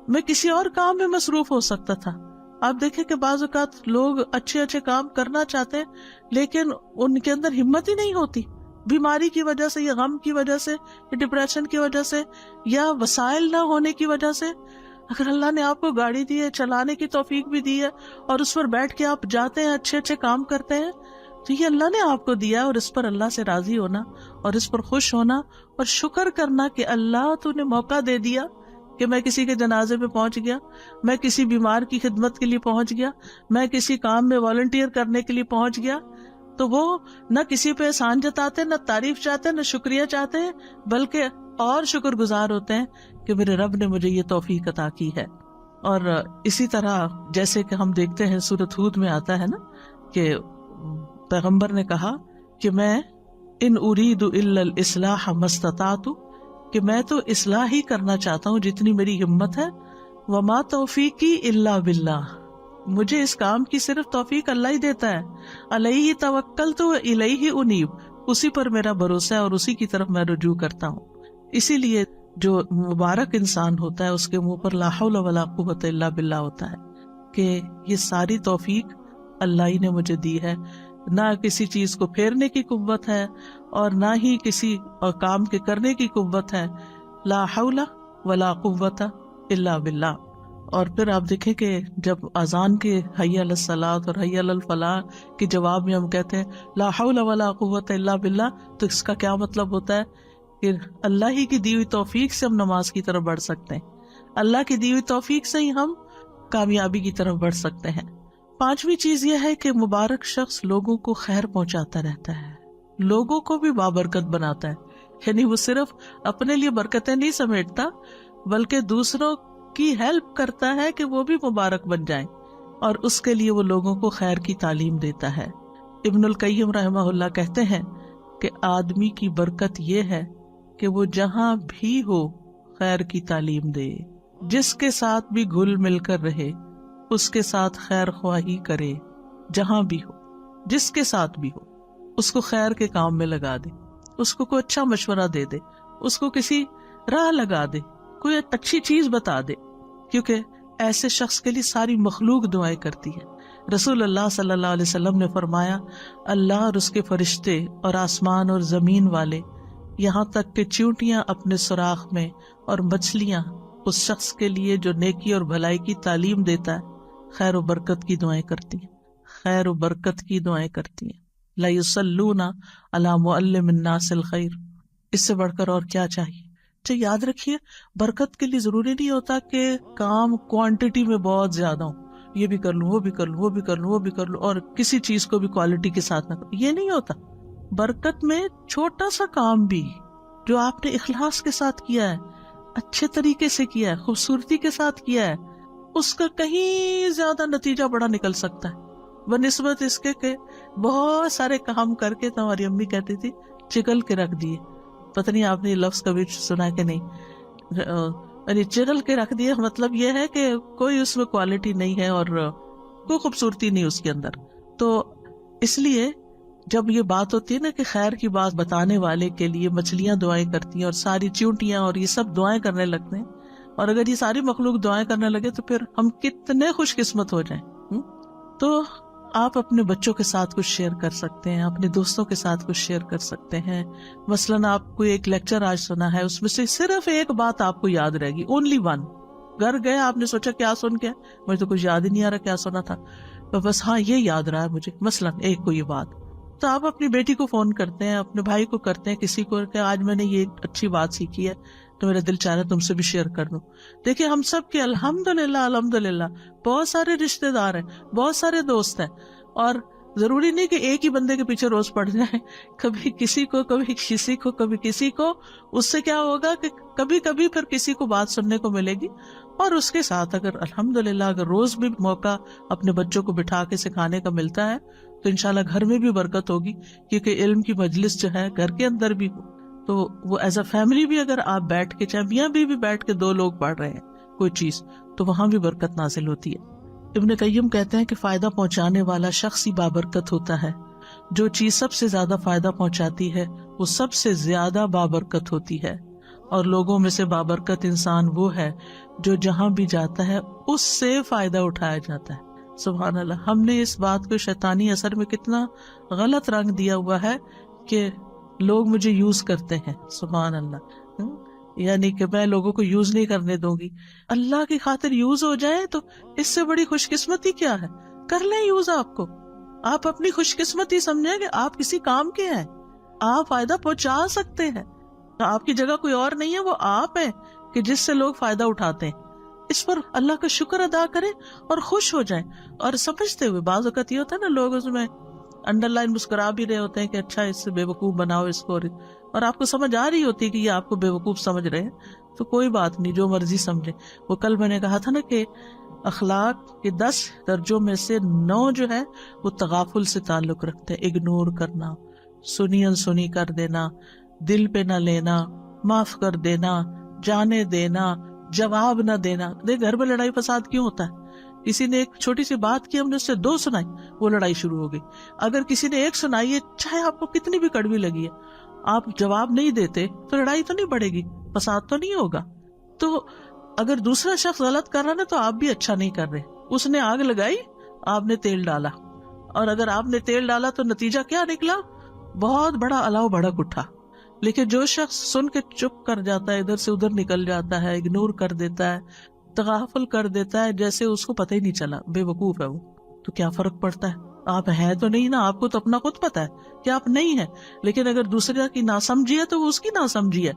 Speaker 1: میں کسی اور کام میں مصروف ہو سکتا تھا، آپ دیکھیں کہ بعض اوقات لوگ اچھے اچھے کام کرنا چاہتے ہیں لیکن ان کے اندر ہمت ہی نہیں ہوتی، بیماری کی وجہ سے یا غم کی وجہ سے یا ڈپریشن کی وجہ سے یا وسائل نہ ہونے کی وجہ سے۔ اگر اللہ نے آپ کو گاڑی دی ہے، چلانے کی توفیق بھی دی ہے، اور اس پر بیٹھ کے آپ جاتے ہیں، اچھے اچھے کام کرتے ہیں، تو یہ اللہ نے آپ کو دیا ہے، اور اس پر اللہ سے راضی ہونا اور اس پر خوش ہونا اور شکر کرنا کہ اللہ تو نے موقع دے دیا کہ میں کسی کے جنازے پہ پہنچ گیا، میں کسی بیمار کی خدمت کے لیے پہنچ گیا، میں کسی کام میں والنٹیئر کرنے کے لیے پہنچ گیا۔ تو وہ نہ کسی پہ احسان جتاتے، نہ تعریف چاہتے، نہ شکریہ چاہتے ہیں، بلکہ اور شکر گزار ہوتے ہیں کہ میرے رب نے مجھے یہ توفیق عطا کی ہے۔ اور اسی طرح جیسے کہ ہم دیکھتے ہیں سورۃ ہود میں آتا ہے نا کہ پیغمبر نے کہا کہ میں ان ارید الا الاصلاح ما استطعت، کہ میں تو اصلاح ہی کرنا چاہتا ہوں جتنی میری ہمت ہے، وما توفیقی الا باللہ، مجھے اس کام کی صرف توفیق اللہ ہی دیتا ہے، علیہ توکلت و الیہ انیب، اسی پر میرا بھروسہ ہے اور اسی کی طرف میں رجوع کرتا ہوں۔ اسی لیے جو مبارک انسان ہوتا ہے اس کے منہ پر لا حول ولا قوت الا باللہ ہوتا ہے کہ یہ ساری توفیق اللہ ہی نے مجھے دی ہے، نہ کسی چیز کو پھیرنے کی قوت ہے اور نہ ہی کسی کام کے کرنے کی قوت ہے، لا حول ولا قوت الا باللہ۔ اور پھر آپ دیکھیں کہ جب اذان کے حی علی الصلاۃ اور حی علی الفلاح کے جواب میں ہم کہتے ہیں لا حول ولا قوت الا باللہ، تو اس کا کیا مطلب ہوتا ہے کہ اللہ ہی کی دی ہوئی توفیق سے ہم نماز کی طرف بڑھ سکتے ہیں، اللہ کی دی ہوئی توفیق سے ہی ہم کامیابی کی طرف بڑھ سکتے ہیں۔ پانچویں چیز یہ ہے کہ مبارک شخص لوگوں کو خیر پہنچاتا رہتا ہے، لوگوں کو بھی بابرکت بناتا ہے، یعنی وہ صرف اپنے لیے برکتیں نہیں سمیٹتا بلکہ دوسروں کی ہیلپ کرتا ہے کہ وہ بھی مبارک بن جائیں، اور اس کے لیے وہ لوگوں کو خیر کی تعلیم دیتا ہے۔ ابن القیم رحمہ اللہ کہتے ہیں کہ آدمی کی برکت یہ ہے کہ وہ جہاں بھی ہو خیر کی تعلیم دے، جس کے ساتھ بھی گھل مل کر رہے اس کے ساتھ خیر خواہی کرے، جہاں بھی ہو جس کے ساتھ بھی ہو اس کو خیر کے کام میں لگا دے، اس کو کوئی اچھا مشورہ دے دے، اس کو کسی راہ لگا دے، کوئی اچھی چیز بتا دے، کیونکہ ایسے شخص کے لیے ساری مخلوق دعائیں کرتی ہے۔ رسول اللہ صلی اللہ علیہ وسلم نے فرمایا اللہ اور اس کے فرشتے اور آسمان اور زمین والے، یہاں تک کہ چیونٹیاں اپنے سوراخ میں اور مچھلیاں اس شخص کے لیے جو نیکی اور بھلائی کی تعلیم دیتا ہے خیر و برکت کی دعائیں کرتی ہیں، خیر و برکت کی دعائیں کرتی ہیں۔ لا یصلون علی معلم الناس الخیر، اس سے بڑھ کر اور کیا چاہیے؟ تو یاد رکھیے برکت کے لیے ضروری نہیں ہوتا کہ کام کوانٹٹی میں بہت زیادہ ہو، یہ بھی کر لوں وہ بھی کر لوں وہ بھی کر لوں وہ بھی کر لوں، اور کسی چیز کو بھی کوالٹی کے ساتھ نہ کروں، یہ نہیں ہوتا۔ برکت میں چھوٹا سا کام بھی جو آپ نے اخلاص کے ساتھ کیا ہے، اچھے طریقے سے کیا ہے، خوبصورتی کے ساتھ کیا ہے، اس کا کہیں زیادہ نتیجہ بڑا نکل سکتا ہے بنسبت اس کے کہ بہت سارے کام کر کے، تو ہماری امی کہتی تھی چگل کے رکھ دیے۔ پتہ نہیں آپ نے یہ لفظ کبھی سنا کہ نہیں، یعنی چگل کے رکھ دیے مطلب یہ ہے کہ کوئی اس میں کوالٹی نہیں ہے اور کوئی خوبصورتی نہیں اس کے اندر۔ تو اس لیے جب یہ بات ہوتی ہے نا کہ خیر کی بات بتانے والے کے لیے مچھلیاں دعائیں کرتی ہیں اور ساری چیونٹیاں اور یہ سب دعائیں کرنے لگتے ہیں، اور اگر یہ ساری مخلوق دعائیں کرنے لگے تو پھر ہم کتنے خوش قسمت ہو جائیں۔ تو آپ اپنے بچوں کے ساتھ کچھ شیئر کر سکتے ہیں، اپنے دوستوں کے ساتھ کچھ شیئر کر سکتے ہیں۔ مثلاً آپ کو ایک لیکچر آج سنا ہے، اس میں سے صرف ایک بات آپ کو یاد رہے گی، اونلی ون۔ گھر گئے آپ نے سوچا کیا سن کے، مجھے تو کچھ یاد ہی نہیں آ رہا کیا سنا تھا، تو بس ہاں یہ یاد رہا ہے مجھے، مثلاً ایک کو یہ بات، تو آپ اپنی بیٹی کو فون کرتے ہیں، اپنے بھائی کو کرتے ہیں، کسی کو کہ آج میں نے یہ اچھی بات سیکھی ہے تو میرا دل چاہ رہا ہے تم سے بھی شیئر کر دوں۔ دیکھیں ہم سب کے الحمدللہ بہت سارے رشتے دار ہیں، بہت سارے دوست ہیں، اور ضروری نہیں کہ ایک ہی بندے کے پیچھے روز پڑ جائیں، کبھی کسی کو کبھی کسی کو کبھی کسی کو۔ اس سے کیا ہوگا کہ کبھی کبھی پھر کسی کو بات سننے کو ملے گی، اور اس کے ساتھ اگر الحمدللہ اگر روز بھی موقع اپنے بچوں کو بٹھا کے سکھانے کا ملتا ہے تو انشاءاللہ گھر میں بھی برکت ہوگی، کیونکہ علم کی مجلس جو ہے گھر کے اندر بھی ہو تو وہ ایز اے فیملی بھی اگر آپ بیٹھ کے، چاہے میاں بیوی بیٹھ کے دو لوگ پڑھ رہے ہیں کوئی چیز، تو وہاں بھی برکت نازل ہوتی ہے۔ ابن قیم کہتے ہیں کہ فائدہ پہنچانے والا شخص ہی بابرکت ہوتا ہے، جو چیز سب سے زیادہ فائدہ پہنچاتی ہے وہ سب سے زیادہ بابرکت ہوتی ہے، اور لوگوں میں سے بابرکت انسان وہ ہے جو جہاں بھی جاتا ہے اس سے فائدہ اٹھایا جاتا ہے. سبحان اللہ. ہم نے اس بات کو شیطانی اثر میں کتنا غلط رنگ دیا ہوا ہے کہ لوگ مجھے یوز کرتے ہیں. سبحان اللہ. یعنی کہ میں لوگوں کو یوز نہیں کرنے دوں گی. اللہ کی خاطر یوز ہو جائے تو اس سے بڑی خوش قسمتی کیا ہے. کر لیں یوز. آپ کو آپ اپنی خوش قسمتی سمجھیں کہ آپ کسی کام کے ہیں, آپ فائدہ پہنچا سکتے ہیں. آپ کی جگہ کوئی اور نہیں ہے, وہ آپ ہیں کہ جس سے لوگ فائدہ اٹھاتے ہیں. اس پر اللہ کا شکر ادا کریں اور خوش ہو جائیں اور سمجھتے ہوئے. بعض اوقات یہ ہوتا ہے نا, لوگ اس میں انڈر لائن مسکرا بھی رہے ہوتے ہیں کہ اچھا اس سے بے وقوف بناؤ اس کو, اور آپ کو سمجھ آ رہی ہوتی ہے کہ یہ آپ کو بے وقوف سمجھ رہے ہیں, تو کوئی بات نہیں, جو مرضی سمجھے. وہ کل میں نے کہا تھا نا کہ اخلاق کے 10 درجوں میں سے 9 جو ہے وہ تغافل سے تعلق رکھتے ہیں. اگنور کرنا, سنی انسنی کر دینا, دل پہ نہ لینا, معاف کر دینا, جانے دینا, جواب نہ دینا. دیکھ گھر میں لڑائی فساد کیوں ہوتا ہے؟ کسی نے ایک چھوٹی سی بات کی, ہم نے اس سے 2 سنائی, وہ لڑائی شروع ہو گئی. اگر کسی نے 1 سنائی ہے, چاہے آپ کو کتنی بھی کڑوی لگی ہے, آپ جواب نہیں دیتے تو لڑائی تو نہیں بڑھے گی, فساد تو نہیں ہوگا. تو اگر دوسرا شخص غلط کر رہا ہے تو آپ بھی اچھا نہیں کر رہے. اس نے آگ لگائی, آپ نے تیل ڈالا, اور اگر آپ نے تیل ڈالا تو نتیجہ کیا نکلا؟ بہت بڑا الاؤ بھڑک اٹھا. لیکن جو شخص سن کے چپ کر جاتا ہے, ادھر سے ادھر نکل جاتا ہے, اگنور کر دیتا ہے, تغافل کر دیتا ہے, جیسے اس کو پتہ ہی نہیں چلا, بے وقوف ہے وہ, تو کیا فرق پڑتا ہے؟ آپ ہیں تو نہیں نا, آپ کو تو اپنا خود پتا ہے کہ آپ نہیں ہیں. لیکن اگر دوسرے کی ناسمجھی ہے تو وہ اس کی ناسمجھی ہے.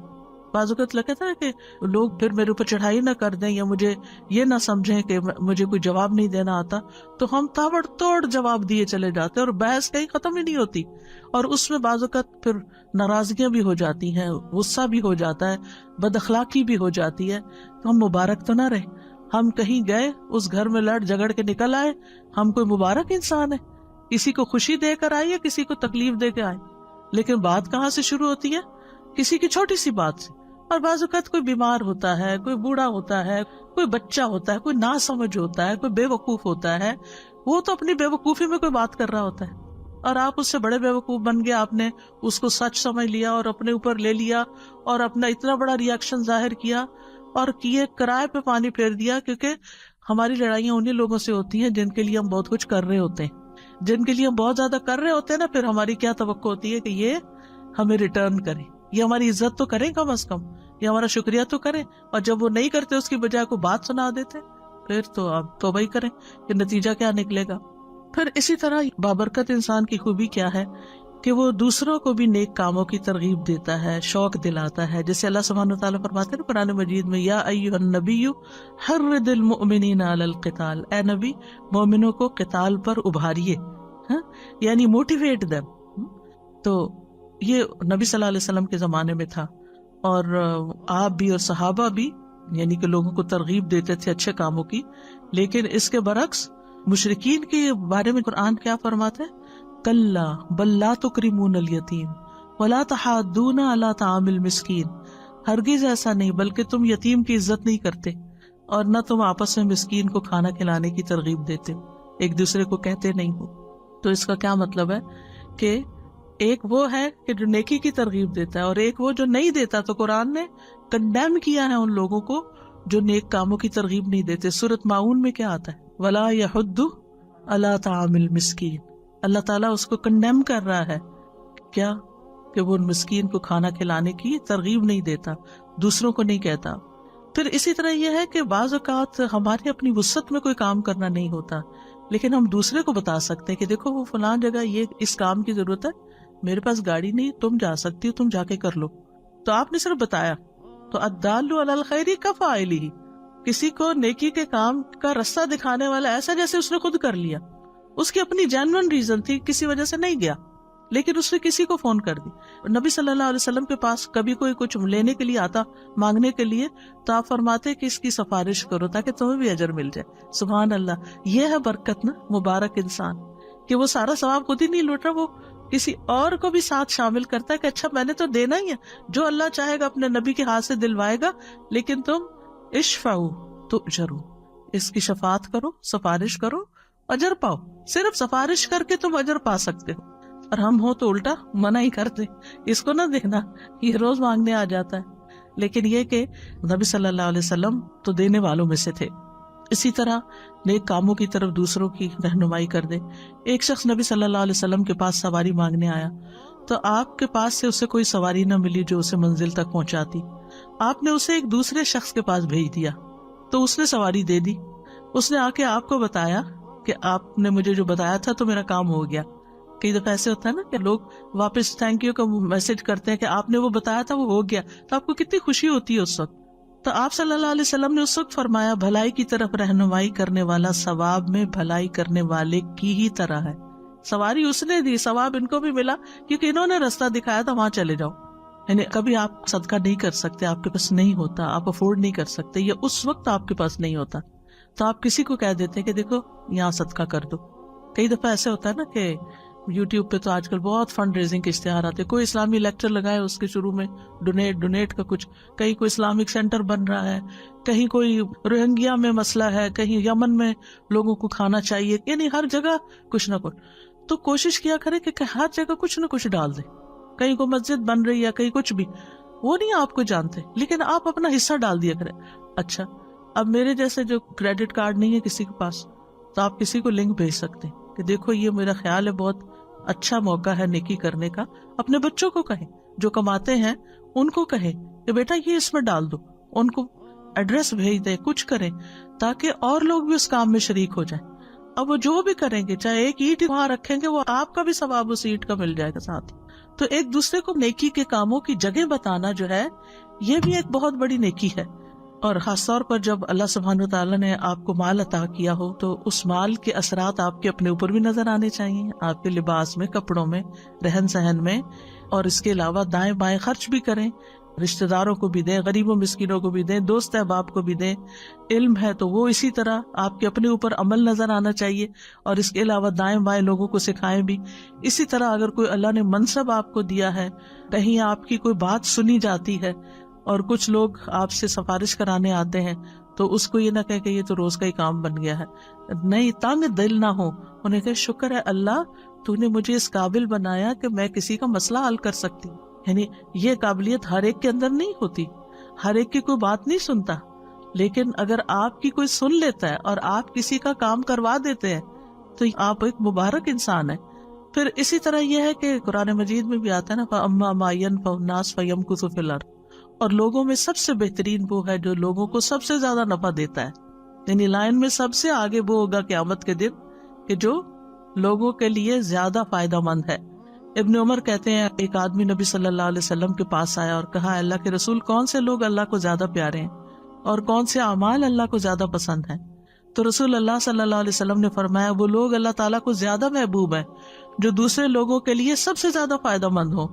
Speaker 1: بعض اوقات لگتا ہے کہ لوگ پھر میرے اوپر چڑھائی نہ کر دیں یا مجھے یہ نہ سمجھیں کہ مجھے کوئی جواب نہیں دینا آتا, تو ہم تابڑ توڑ جواب دیے چلے جاتے ہیں اور بحث کہیں ختم ہی نہیں ہوتی. اور اس میں بعض اوقات پھر ناراضگیاں بھی ہو جاتی ہیں, غصہ بھی ہو جاتا ہے, بد اخلاقی بھی ہو جاتی ہے. تو ہم مبارک تو نہ رہے. ہم کہیں گئے, اس گھر میں لڑ جگڑ کے نکل آئے, ہم کوئی مبارک انسان ہے؟ کسی کو خوشی دے کر آئے یا کسی کو تکلیف دے کے آئے؟ لیکن بات کہاں سے شروع ہوتی ہے؟ کسی کی چھوٹی سی بات سے. اور بعض اوقات کوئی بیمار ہوتا ہے, کوئی بوڑھا ہوتا ہے, کوئی بچہ ہوتا ہے, کوئی ناسمجھ ہوتا ہے, کوئی بے وقوف ہوتا ہے, وہ تو اپنی بے وقوفی میں کوئی بات کر رہا ہوتا ہے, اور آپ اس سے بڑے بے وقوف بن گئے. آپ نے اس کو سچ سمجھ لیا اور اپنے اوپر لے لیا اور اپنا اتنا بڑا ریاکشن ظاہر کیا اور کیے کرائے پہ پانی پھیر دیا. کیونکہ ہماری لڑائیاں انہیں لوگوں سے ہوتی ہیں جن کے لیے ہم بہت کچھ کر رہے ہوتے ہیں, جن کے لیے ہم بہت زیادہ کر رہے ہوتے ہیں نا. پھر ہماری کیا توقع ہوتی ہے کہ یہ ہمیں ریٹرن کرے, یہ ہماری عزت تو کریں کم از کم, یہ ہمارا شکریہ تو کریں. اور جب وہ نہیں کرتے, اس کی بجائے کو بات سنا دیتے, پھر تو آپ توبہ ہی کریں کہ نتیجہ کیا نکلے گا. پھر اسی طرح بابرکت انسان کی خوبی کیا ہے کہ وہ دوسروں کو بھی نیک کاموں کی ترغیب دیتا ہے, شوق دلاتا ہے. جیسے اللہ سبحانہ وتعالیٰ فرماتے ہیں قرآن مجید میں, یا ایھا النبی حرض المؤمنین علی القتال, اے نبی مومنوں کو قتال پر ابھاریے, یعنی موٹیویٹ دیم. تو یہ نبی صلی اللہ علیہ وسلم کے زمانے میں تھا, اور آپ بھی اور صحابہ بھی, یعنی کہ لوگوں کو ترغیب دیتے تھے اچھے کاموں کی. لیکن اس کے برعکس مشرکین کے بارے میں قرآن کیا فرماتا ہے؟ کلا بل لا تکرمون الیتیم ولا تحاضون علی طعام المسکین, ہرگز ایسا نہیں, بلکہ تم یتیم کی عزت نہیں کرتے اور نہ تم آپس میں مسکین کو کھانا کھلانے کی ترغیب دیتے ہو, ایک دوسرے کو کہتے نہیں ہو. تو اس کا کیا مطلب ہے کہ ایک وہ ہے کہ جو نیکی کی ترغیب دیتا ہے اور ایک وہ جو نہیں دیتا. تو قرآن نے کنڈیم کیا ہے ان لوگوں کو جو نیک کاموں کی ترغیب نہیں دیتے. سورۃ ماؤن میں کیا آتا ہے؟ ولا یحض علی طعام المسکین. اللہ تعالیٰ اس کو کنڈیم کر رہا ہے کیا کہ وہ مسکین کو کھانا کھلانے کی ترغیب نہیں دیتا, دوسروں کو نہیں کہتا. پھر اسی طرح یہ ہے کہ بعض اوقات ہمارے اپنی وسعت میں کوئی کام کرنا نہیں ہوتا, لیکن ہم دوسرے کو بتا سکتے ہیں کہ دیکھو وہ فلاں جگہ یہ اس کام کی ضرورت ہے, میرے پاس گاڑی نہیں, تم جا سکتی ہو, تم جا کے کر لو. تو آپ نے صرف بتایا. تو الدال علی الخیر کفاعلہ, کسی کو نیکی کے کام کا رستہ دکھانے والا ایسا جیسے اس نے خود کر لیا. اس کی اپنی جینوئن ریزن تھی, کسی وجہ سے نہیں گیا, لیکن اس نے کسی کو فون کر دی. نبی صلی اللہ علیہ وسلم کے پاس کبھی کوئی کچھ لینے کے لیے آتا, مانگنے کے لیے, تو آپ فرماتے کہ اس کی سفارش کرو تاکہ تمہیں بھی اجر مل جائے. سبحان اللہ, یہ ہے برکت نا, مبارک انسان, کہ وہ سارا ثواب خود ہی نہیں لوٹ رہا, وہ کسی اور کو بھی ساتھ شامل کرتا ہے کہ اچھا میں نے تو دینا ہی ہے, جو اللہ چاہے گا اپنے نبی کے ہاتھ سے دلوائے گا, لیکن تم اشفعوا تؤجروا, اس کی شفاعت کرو, سفارش کرو, اجر پاؤ. صرف سفارش کر کے تم اجر پا سکتے ہو. اور ہم ہو تو الٹا منع ہی کرتے, اس کو نہ دیکھنا, یہ روز مانگنے آ جاتا ہے. لیکن یہ کہ نبی صلی اللہ علیہ وسلم تو دینے والوں میں سے تھے. اسی طرح نیک کاموں کی طرف دوسروں کی رہنمائی کر دے. ایک شخص نبی صلی اللہ علیہ وسلم کے پاس سواری مانگنے آیا تو آپ کے پاس سے اسے کوئی سواری نہ ملی جو اسے منزل تک پہنچاتی. آپ نے اسے ایک دوسرے شخص کے پاس بھیج دیا تو اس نے سواری دے دی. اس نے آ کے آپ کو بتایا کہ آپ نے مجھے جو بتایا تھا تو میرا کام ہو گیا. کئی دفعہ ایسے ہوتا ہے نا کہ لوگ واپس تھینک یو کا میسج کرتے ہیں کہ آپ نے وہ بتایا تھا وہ ہو گیا, تو آپ کو کتنی خوشی ہوتی ہے اس وقت. تو آپ صلی اللہ علیہ وسلم نے اس وقت فرمایا بھلائی کی طرف رہنمائی کرنے والا ثواب میں بھلائی کرنے والے کی ہی طرح ہے. سواری اس نے دی, ثواب ان کو بھی ملا کیونکہ انہوں نے راستہ دکھایا تھا, وہاں چلے جاؤ. یعنی کبھی آپ صدقہ نہیں کر سکتے, آپ کے پاس نہیں ہوتا, آپ افورڈ نہیں کر سکتے, یا اس وقت آپ کے پاس نہیں ہوتا تو آپ کسی کو کہہ دیتے کہ دیکھو یہاں صدقہ کر دو. کئی دفعہ ایسے ہوتا ہے نا کہ یوٹیوب پہ تو آج کل بہت فنڈ ریزنگ کے اشتہار آتے, کوئی اسلامی لیکچر لگائے اس کے شروع میں ڈونیٹ کا کچھ, کہیں کوئی اسلامک سینٹر بن رہا ہے, کہیں کوئی روہنگیا میں مسئلہ ہے, کہیں یمن میں لوگوں کو کھانا چاہیے, یعنی ہر جگہ کچھ نہ کچھ. تو کوشش کیا کرے کہ ہر جگہ کچھ نہ کچھ ڈال دے. کہیں کوئی مسجد بن رہی ہے, کہیں کچھ بھی, وہ نہیں آپ کو جانتے لیکن آپ اپنا حصہ ڈال دیا کرے. اچھا اب میرے جیسے جو کریڈٹ کارڈ نہیں ہے کسی کے پاس, تو آپ کسی کو لنک بھیج سکتے ہیں کہ دیکھو یہ میرا خیال ہے بہت اچھا موقع ہے نیکی کرنے کا. اپنے بچوں کو کہیں جو کماتے ہیں ان کو کہیں کہ بیٹا یہ اس میں ڈال دو, ان کو ایڈریس بھیج دیں, کچھ کریں تاکہ اور لوگ بھی اس کام میں شریک ہو جائیں. اب وہ جو بھی کریں گے, چاہے ایک اینٹ وہاں رکھیں گے, وہ آپ کا بھی ثواب اس اینٹ کا مل جائے گا ساتھ. تو ایک دوسرے کو نیکی کے کاموں کی جگہ بتانا جو ہے یہ بھی ایک بہت بڑی نیکی ہے. اور خاص طور پر جب اللہ سبحانہ وتعالیٰ نے آپ کو مال عطا کیا ہو تو اس مال کے اثرات آپ کے اپنے اوپر بھی نظر آنے چاہیے, آپ کے لباس میں, کپڑوں میں, رہن سہن میں. اور اس کے علاوہ دائیں بائیں خرچ بھی کریں, رشتہ داروں کو بھی دیں, غریبوں مسکینوں کو بھی دیں, دوست احباب کو بھی دیں. علم ہے تو وہ اسی طرح آپ کے اپنے اوپر عمل نظر آنا چاہیے, اور اس کے علاوہ دائیں بائیں لوگوں کو سکھائیں بھی. اسی طرح اگر کوئی اللہ نے منصب آپ کو دیا ہے, کہیں آپ کی کوئی بات سنی جاتی ہے اور کچھ لوگ آپ سے سفارش کرانے آتے ہیں, تو اس کو یہ نہ کہے کہ یہ تو روز کا ہی کام بن گیا ہے. نہیں, تنگ دل نہ ہو, انہیں کہ شکر ہے اللہ تو نے مجھے اس قابل بنایا کہ میں کسی کا مسئلہ حل کر سکتی. یعنی یہ قابلیت ہر ایک کے اندر نہیں ہوتی, ہر ایک کی کوئی بات نہیں سنتا, لیکن اگر آپ کی کوئی سن لیتا ہے اور آپ کسی کا کام کروا دیتے ہیں تو آپ ایک مبارک انسان ہیں. پھر اسی طرح یہ ہے کہ قرآن مجید میں بھی آتا ہے نا فَأَمَّا مَا يَنْفَعُ النَّاسَ فَيَمْكُثُ فِي الْأَرْضِ, اور لوگوں میں سب سے بہترین وہ ہے جو لوگوں کو سب سے زیادہ نفع دیتا ہے. یعنی لائن میں سب سے آگے وہ ہوگا قیامت کے دن کہ جو لوگوں کے لیے زیادہ فائدہ مند ہے. ابن عمر کہتے ہیں ایک آدمی نبی صلی اللہ علیہ وسلم کے پاس آیا اور کہا اللہ کے رسول کون سے لوگ اللہ کو زیادہ پیارے ہیں اور کون سے اعمال اللہ کو زیادہ پسند ہیں؟ تو رسول اللہ صلی اللہ علیہ وسلم نے فرمایا وہ لوگ اللہ تعالیٰ کو زیادہ محبوب ہیں جو دوسرے لوگوں کے لیے سب سے زیادہ فائدہ مند ہوں,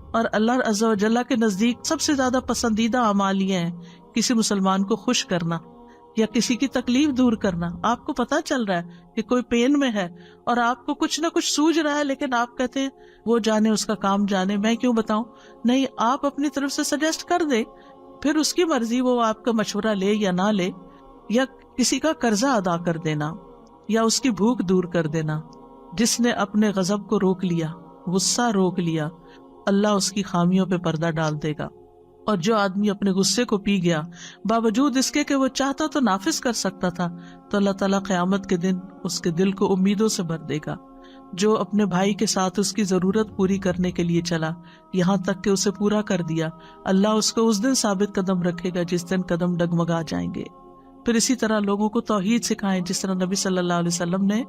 Speaker 1: اور اللہ عز و جل کے نزدیک سب سے زیادہ پسندیدہ اعمال یہ ہیں کسی مسلمان کو خوش کرنا یا کسی کی تکلیف دور کرنا. آپ کو پتا چل رہا ہے کہ کوئی پین میں ہے اور آپ کو کچھ نہ کچھ سوج رہا ہے, لیکن آپ کہتے ہیں وہ جانے, اس کا کام جانے, میں کیوں بتاؤں. نہیں, آپ اپنی طرف سے سجیسٹ کر دیں, پھر اس کی مرضی, وہ آپ کا مشورہ لے یا نہ لے. یا کسی کا قرضہ ادا کر دینا یا اس کی بھوک دور کر دینا. جس نے اپنے غضب کو روک لیا, غصہ روک لیا, اللہ اس کی خامیوں پہ پردہ ڈال دے گا. اور جو آدمی اپنے غصے کو پی گیا باوجود اس کے کہ وہ چاہتا تو نافذ کر سکتا تھا, تو اللہ تعالیٰ قیامت کے دن اس کے دل کو امیدوں سے بھر دے گا. جو اپنے بھائی کے ساتھ اس کی ضرورت پوری کرنے کے لیے چلا یہاں تک کہ اسے پورا کر دیا, اللہ اس کو اس دن ثابت قدم رکھے گا جس دن قدم ڈگمگا جائیں گے. پھر اسی طرح لوگوں کو توحید سکھائیں, جس طرح نبی صلی اللہ علیہ وسلم نے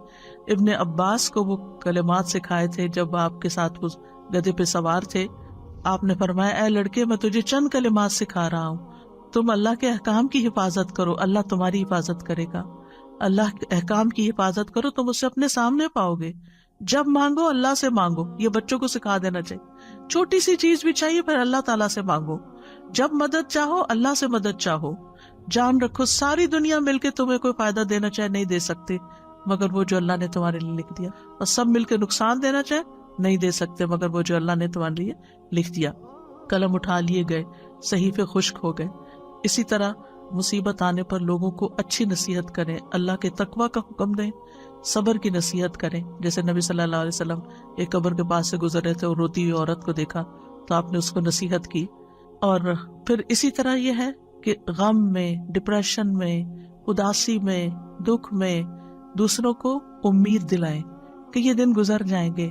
Speaker 1: ابن عباس کو وہ کلمات سکھائے تھے جب آپ کے ساتھ وہ گدھے پہ سوار تھے. آپ نے فرمایا اے لڑکے میں تجھے چند کلمات سکھا رہا ہوں, تم اللہ کے احکام کی حفاظت کرو, اللہ تمہاری حفاظت کرے گا. اللہ کے احکام کی حفاظت کرو, تم اسے اپنے سامنے پاؤ گے. جب مانگو اللہ سے مانگو, یہ بچوں کو سکھا دینا چاہیے. چھوٹی سی چیز بھی چاہیے پھر اللہ تعالیٰ سے مانگو. جب مدد چاہو اللہ سے مدد چاہو. جان رکھو ساری دنیا مل کے تمہیں کوئی فائدہ دینا چاہے نہیں دے سکتے مگر وہ جو اللہ نے تمہارے لیے لکھ دیا, اور سب مل کے نقصان دینا چاہے نہیں دے سکتے مگر وہ جو اللہ نے تمہارے لیے لکھ دیا. قلم اٹھا لیے گئے, صحیفے خشک ہو گئے. اسی طرح مصیبت آنے پر لوگوں کو اچھی نصیحت کریں, اللہ کے تقوی کا حکم دیں, صبر کی نصیحت کریں. جیسے نبی صلی اللہ علیہ وسلم ایک قبر کے پاس سے گزر رہے تھے اور روتی ہوئی عورت کو دیکھا تو آپ نے اس کو نصیحت کی اور پھر اسی طرح یہ ہے کہ غم میں، ڈپریشن میں، اداسی میں، دکھ میں دوسروں کو امید دلائیں کہ یہ دن گزر جائیں گے،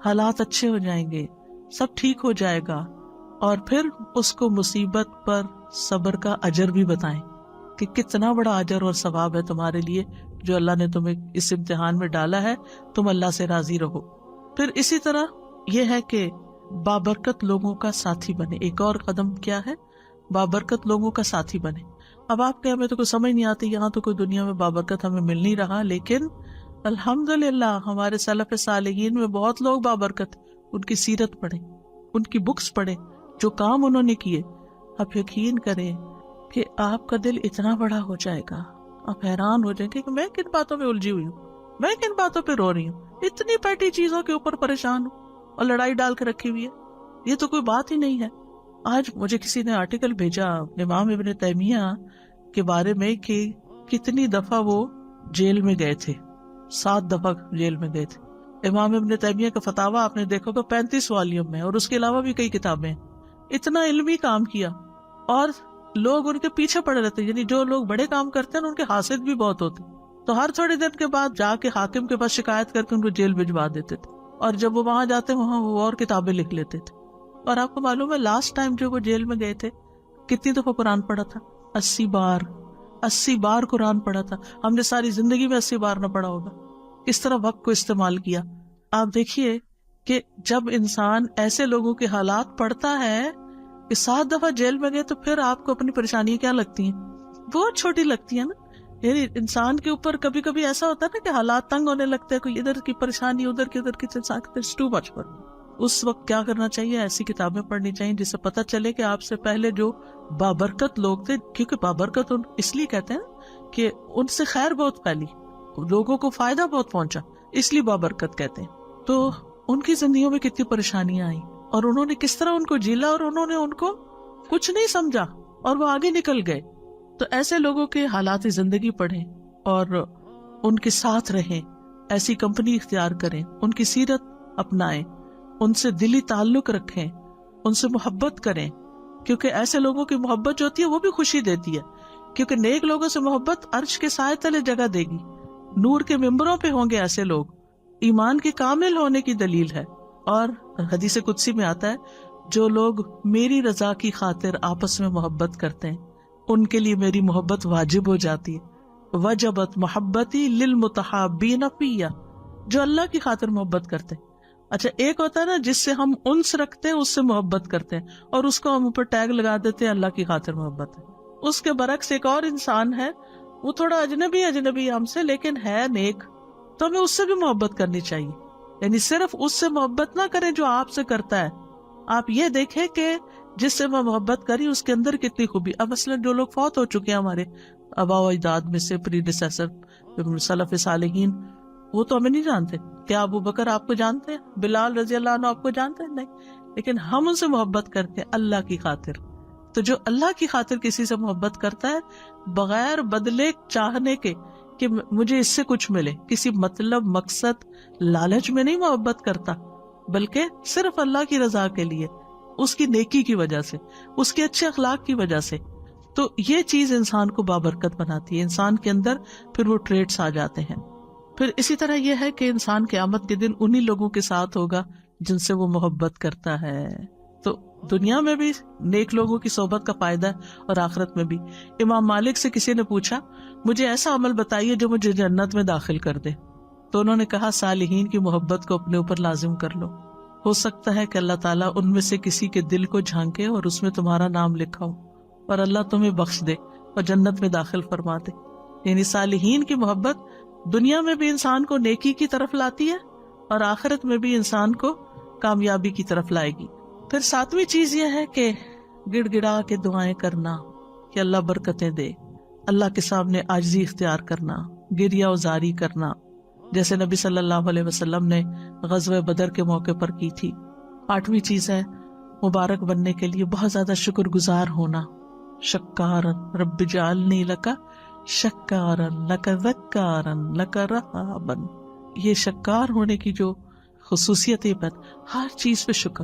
Speaker 1: حالات اچھے ہو جائیں گے، سب ٹھیک ہو جائے گا، اور پھر اس کو مصیبت پر صبر کا اجر بھی بتائیں کہ کتنا بڑا اجر اور ثواب ہے تمہارے لیے جو اللہ نے تمہیں اس امتحان میں ڈالا ہے، تم اللہ سے راضی رہو۔ پھر اسی طرح یہ ہے کہ بابرکت لوگوں کا ساتھی بنے۔ ایک اور قدم کیا ہے؟ بابرکت لوگوں کا ساتھی بنے۔ اب آپ کے ہمیں تو کوئی سمجھ نہیں آتی، یہاں تو کوئی دنیا میں بابرکت ہمیں مل نہیں رہا، لیکن الحمدللہ ہمارے سلف صالحین میں بہت لوگ بابرکت، ان کی سیرت پڑھیں، ان کی بکس پڑھیں، جو کام انہوں نے کیے، آپ یقین کریں کہ آپ کا دل اتنا بڑا ہو جائے گا، آپ حیران ہو جائیں گے کہ میں کن باتوں میں الجھی ہوئی ہوں، میں کن باتوں پہ رو رہی ہوں، اتنی پیٹی چیزوں کے اوپر پریشان ہوں اور لڑائی ڈال کے رکھی ہوئی ہے، یہ تو کوئی بات ہی نہیں ہے۔ آج مجھے کسی نے آرٹیکل بھیجا امام ابن تیمیہ کے بارے میں کہ کتنی دفعہ وہ جیل میں گئے تھے، 7 دفعہ جیل میں گئے تھے۔ امام ابن تیمیہ کا فتاویٰ آپ نے دیکھو گا 35 والیوم میں، اور اس کے علاوہ بھی کئی کتابیں، اتنا علمی کام کیا، اور لوگ ان کے پیچھے پڑے رہتے، یعنی جو لوگ بڑے کام کرتے ہیں ان کے حاسد بھی بہت ہوتے، تو ہر تھوڑے دن کے بعد جا کے حاکم کے پاس شکایت کر کے ان کو جیل بھجوا دیتے تھے، اور جب وہ وہاں جاتے وہاں وہ اور کتابیں لکھ لیتے تھے۔ اور آپ کو معلوم ہے لاسٹ ٹائم جو وہ جیل میں گئے تھے کتنی دفعہ قرآن پڑھا تھا؟ 80 بار، 80 بار قرآن پڑھا تھا۔ ہم نے ساری زندگی میں 80 بار نہ پڑھا ہوگا۔ کس طرح وقت کو استعمال کیا۔ آپ دیکھیے کہ جب انسان ایسے لوگوں کے حالات پڑھتا ہے کہ 7 دفعہ جیل میں گئے، تو پھر آپ کو اپنی پریشانیاں کیا لگتی ہیں؟ بہت چھوٹی لگتی ہیں نا۔ یعنی انسان کے اوپر کبھی کبھی ایسا ہوتا ہے نا کہ حالات تنگ ہونے لگتے ہیں، کوئی ادھر کی پریشانی ادھر کی ٹو مچ پر۔ اس وقت کیا کرنا چاہیے؟ ایسی کتابیں پڑھنی چاہیے جس سے پتہ چلے کہ آپ سے پہلے جو بابرکت لوگ تھے، کیونکہ بابرکت اس لیے کہتے ہیں کہ ان سے خیر بہت پھیلی، لوگوں کو فائدہ بہت پہنچا، اس لیے بابرکت کہتے ہیں۔ تو ان کی زندگیوں میں کتنی پریشانیاں آئیں، اور انہوں نے کس طرح ان کو جیلا، اور انہوں نے ان کو کچھ نہیں سمجھا اور وہ آگے نکل گئے۔ تو ایسے لوگوں کے حالات زندگی پڑھیں اور ان کے ساتھ رہیں، ایسی کمپنی اختیار کریں، ان کی سیرت اپنائیں، ان سے دلی تعلق رکھیں، ان سے محبت کریں، کیونکہ ایسے لوگوں کی محبت جو ہوتی ہے وہ بھی خوشی دیتی ہے، کیونکہ نیک لوگوں سے محبت عرش کے سائے تلے جگہ دے گی، نور کے ممبروں پہ ہوں گے ایسے لوگ، ایمان کے کامل ہونے کی دلیل ہے۔ اور حدیث قدسی میں آتا ہے جو لوگ میری رضا کی خاطر آپس میں محبت کرتے ہیں ان کے لیے میری محبت واجب ہو جاتی ہے، وجبت محبتی للمتحابین فیہ، جو اللہ کی خاطر محبت کرتے ہیں۔ اچھا، ایک ہوتا ہے نا جس سے ہم انس رکھتے ہیں، اس سے محبت کرتے ہیں، اور اس کو ہم اوپر ٹیگ لگا دیتے ہیں اللہ کی خاطر محبت ہے۔ اس کے برعکس ایک اور انسان ہے، وہ تھوڑا اجنبی ہم سے، لیکن ہے نیک، تو ہمیں اس سے بھی محبت کرنی چاہیے۔ یعنی صرف اس سے محبت نہ کریں جو آپ سے کرتا ہے، آپ یہ دیکھیں کہ جس سے میں محبت کری اس کے اندر کتنی خوبی۔ اب مثلا جو لوگ فوت ہو چکے ہیں ہمارے آباء و اجداد میں سے، پریڈیسیسر سلف صالحین، وہ تو ہمیں نہیں جانتے۔ کیا ابو بکر آپ کو جانتے ہیں؟ بلال رضی اللہ عنہ آپ کو جانتے ہیں؟ نہیں، لیکن ہم ان سے محبت کرتے ہیں اللہ کی خاطر۔ تو جو اللہ کی خاطر کسی سے محبت کرتا ہے بغیر بدلے چاہنے کے کہ مجھے اس سے کچھ ملے، کسی مطلب مقصد لالچ میں نہیں محبت کرتا، بلکہ صرف اللہ کی رضا کے لیے، اس کی نیکی کی وجہ سے، اس کے اچھے اخلاق کی وجہ سے، تو یہ چیز انسان کو بابرکت بناتی ہے، انسان کے اندر پھر وہ ٹریٹس آ جاتے ہیں۔ پھر اسی طرح یہ ہے کہ انسان قیامت کے دن انہی لوگوں کے ساتھ ہوگا جن سے وہ محبت کرتا ہے۔ تو دنیا میں بھی نیک لوگوں کی صحبت کا فائدہ ہے اور آخرت میں بھی۔ امام مالک سے کسی نے پوچھا مجھے ایسا عمل بتائیے جو مجھے جنت میں داخل کر دے، تو انہوں نے کہا صالحین کی محبت کو اپنے اوپر لازم کر لو، ہو سکتا ہے کہ اللہ تعالیٰ ان میں سے کسی کے دل کو جھانکے اور اس میں تمہارا نام لکھا ہو، اور اللہ تمہیں بخش دے اور جنت میں داخل فرما دے۔ یعنی صالحین کی محبت دنیا میں بھی انسان کو نیکی کی طرف لاتی ہے اور آخرت میں بھی انسان کو کامیابی کی طرف لائے گی۔ پھر 7ویں چیز یہ ہے کہ گڑ گڑا کے دعائیں کرنا کہ اللہ برکتیں دے، اللہ کے سامنے عاجزی اختیار کرنا، گریہ وزاری کرنا، جیسے نبی صلی اللہ علیہ وسلم نے غزوہ بدر کے موقع پر کی تھی۔ 8ویں چیز ہے مبارک بننے کے لیے بہت زیادہ شکر گزار ہونا، شکارن رب جعلنی لک شکارن لک ذکارن لک رہابن، یہ شکار ہونے کی جو خصوصیت ہے، ہر چیز پہ شکر،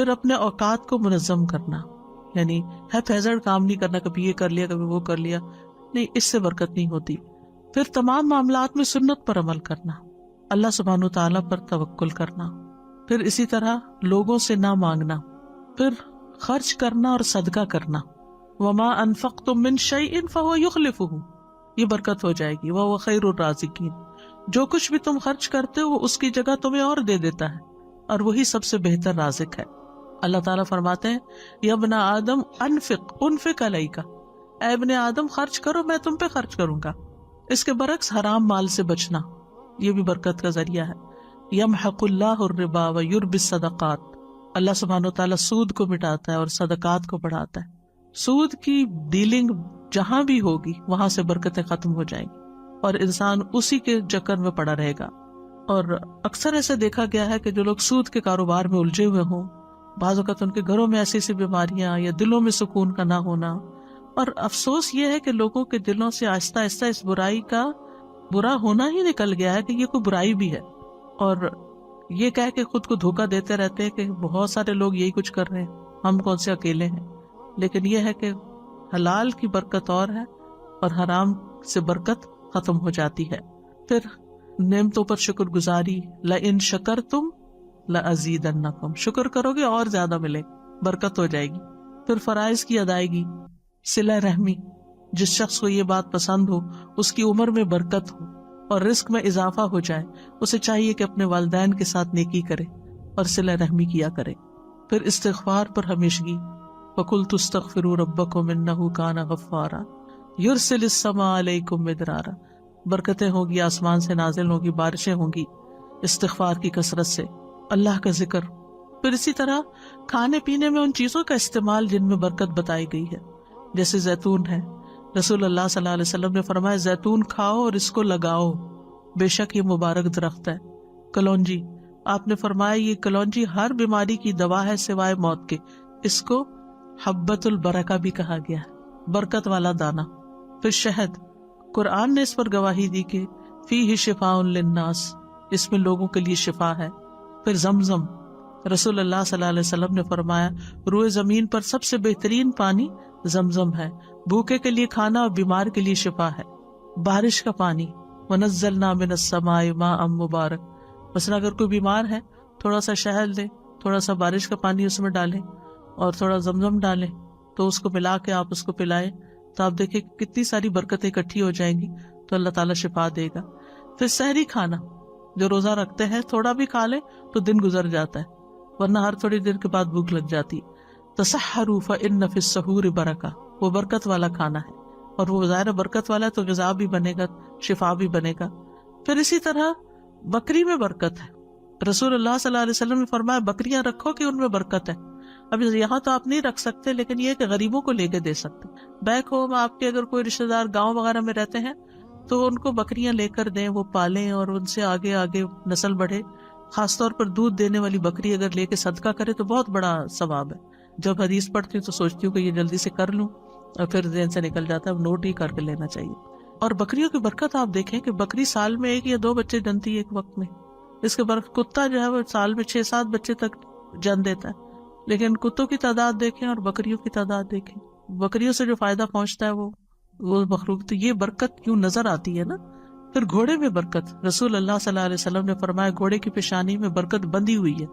Speaker 1: پھر اپنے اوقات کو منظم کرنا، یعنی ہیزرڈ کام نہیں کرنا، کبھی یہ کر لیا کبھی وہ کر لیا، نہیں، اس سے برکت نہیں ہوتی۔ پھر تمام معاملات میں سنت پر عمل کرنا، اللہ سبحانہ تعالیٰ پر توکل کرنا، پھر اسی طرح لوگوں سے نہ مانگنا، پھر خرچ کرنا اور صدقہ کرنا، وما انفقتم من شیء فہو یخلفہ، یہ برکت ہو جائے گی، وہو خیر الرازقین، جو کچھ بھی تم خرچ کرتے ہو وہ اس کی جگہ تمہیں اور دے دیتا ہے، اور وہی سب سے بہتر رازق ہے۔ اللہ تعالیٰ فرماتے ہیں یا ابن آدم انفق علیک، اے ابن آدم خرچ کرو، میں تم پہ خرچ کروں گا۔ اس کے برعکس حرام مال سے بچنا، یہ بھی برکت کا ذریعہ ہے۔ یمحق اللہ الربا ویربی الصدقات، اللہ سبحانہ و تعالیٰ سود کو مٹاتا ہے اور صدقات کو بڑھاتا ہے۔ سود کی ڈیلنگ جہاں بھی ہوگی وہاں سے برکتیں ختم ہو جائیں گی اور انسان اسی کے چکر میں پڑا رہے گا۔ اور اکثر ایسے دیکھا گیا ہے کہ جو لوگ سود کے کاروبار میں الجھے ہوئے ہوں، بعض اوقات ان کے گھروں میں ایسی ایسی بیماریاں یا دلوں میں سکون کا نہ ہونا، اور افسوس یہ ہے کہ لوگوں کے دلوں سے آہستہ آہستہ اس برائی کا برا ہونا ہی نکل گیا ہے کہ یہ کوئی برائی بھی ہے، اور یہ کہہ کے خود کو دھوکہ دیتے رہتے ہیں کہ بہت سارے لوگ یہی کچھ کر رہے ہیں، ہم کون سے اکیلے ہیں۔ لیکن یہ ہے کہ حلال کی برکت اور ہے اور حرام سے برکت ختم ہو جاتی ہے۔ پھر نعمتوں پر شکر گزاری، لئن شکرتم لأزیدنکم، شکر کرو گے اور زیادہ ملے، برکت ہو جائے گی۔ پھر فرائض کی ادائیگی، صلہ رحمی، جس شخص کو یہ بات پسند ہو، اس کی عمر میں برکت ہو اور رزق میں اضافہ ہو جائے، اسے چاہیے کہ اپنے والدین کے ساتھ نیکی کرے اور صلہ رحمی کیا کرے۔ پھر استغفار پر ہمیشگی، وَقُلْتُ اسْتَغْفِرُوا رَبَّكُمْ إِنَّهُ كَانَ غَفَّارًا يُرْسِلِ السَّمَاءَ عَلَيْكُمْ مِدْرَارًا، برکتیں ہوگی، آسمان سے نازل ہوگی، بارشیں ہوں گی استغفار کی کثرت سے، اللہ کا ذکر۔ پھر اسی طرح کھانے پینے میں ان چیزوں کا استعمال جن میں برکت بتائی گئی ہے، جیسے زیتون ہے۔ رسول اللہ صلی اللہ علیہ وسلم نے فرمایا زیتون کھاؤ اور اس کو لگاؤ، بے شک یہ مبارک درخت ہے۔ کلونجی، آپ نے فرمایا یہ کلونجی ہر بیماری کی دوا ہے سوائے موت کے، اس کو حبۃ البرکہ بھی کہا گیا ہے، برکت والا دانہ۔ پھر شہد، قرآن نے اس پر گواہی دی کہ فیہ شفاء للناس، اس میں لوگوں کے لیے شفا ہے۔ پھر زمزم، رسول اللہ صلی اللہ علیہ وسلم نے فرمایا روئے زمین پر سب سے بہترین پانی زمزم ہے، بھوکے کے لیے کھانا اور بیمار کے لیے شفا ہے۔ بارش کا پانی، وَنَزَّلْنَا مِنَ السَّمَاءِ مَاءً مُبَارَكًا، مثلا اگر کوئی بیمار ہے تھوڑا سا شہد لیں، تھوڑا سا بارش کا پانی اس میں ڈالیں اور تھوڑا زمزم ڈالیں تو اس کو ملا کے آپ اس کو پلائیں تو آپ دیکھیں کہ کتنی ساری برکتیں اکٹھی ہو جائیں گی، تو اللہ تعالیٰ شفا دے گا۔ پھر سحری کھانا، جو روزہ رکھتے ہیں تھوڑا بھی کھا لیں تو دن گزر جاتا ہے، ورنہ ہر تھوڑی دیر کے بعد بھوک لگ جاتی ہے۔ تسحروا فإن فی السحور برکہ، وہ برکت والا کھانا ہے، اور وہ ظاہر برکت والا ہے تو غذا بھی بنے گا، شفا بھی بنے گا۔ پھر اسی طرح بکری میں برکت ہے، رسول اللہ صلی اللہ علیہ وسلم نے فرمایا بکریاں رکھو کہ ان میں برکت ہے۔ اب یہاں تو آپ نہیں رکھ سکتے، لیکن یہ کہ غریبوں کو لے کے دے سکتے۔ بیک ہوم آپ کے اگر کوئی رشتہ دار گاؤں وغیرہ میں رہتے ہیں تو ان کو بکریاں لے کر دیں، وہ پالیں اور ان سے آگے آگے نسل بڑھے۔ خاص طور پر دودھ دینے والی بکری اگر لے کے صدقہ کرے تو بہت بڑا ثواب ہے۔ جب حدیث پڑھتی ہوں تو سوچتی ہوں کہ یہ جلدی سے کر لوں، اور پھر ذہن سے نکل جاتا ہے، نوٹ ہی کر کے لینا چاہیے۔ اور بکریوں کی برکت آپ دیکھیں کہ بکری سال میں 1 یا 2 بچے جنتی ہے ایک وقت میں۔ اس کے برعکس کتا جو ہے وہ سال میں 6-7 بچے تک جن دیتا ہے، لیکن کتوں کی تعداد دیکھیں اور بکریوں کی تعداد دیکھیں، بکریوں سے جو فائدہ پہنچتا ہے وہ مخلوق، تو یہ برکت کیوں نظر آتی ہے نا۔ پھر گھوڑے میں برکت، رسول اللہ صلی اللہ علیہ وسلم نے فرمایا گھوڑے کی پیشانی میں برکت بندھی ہوئی ہے۔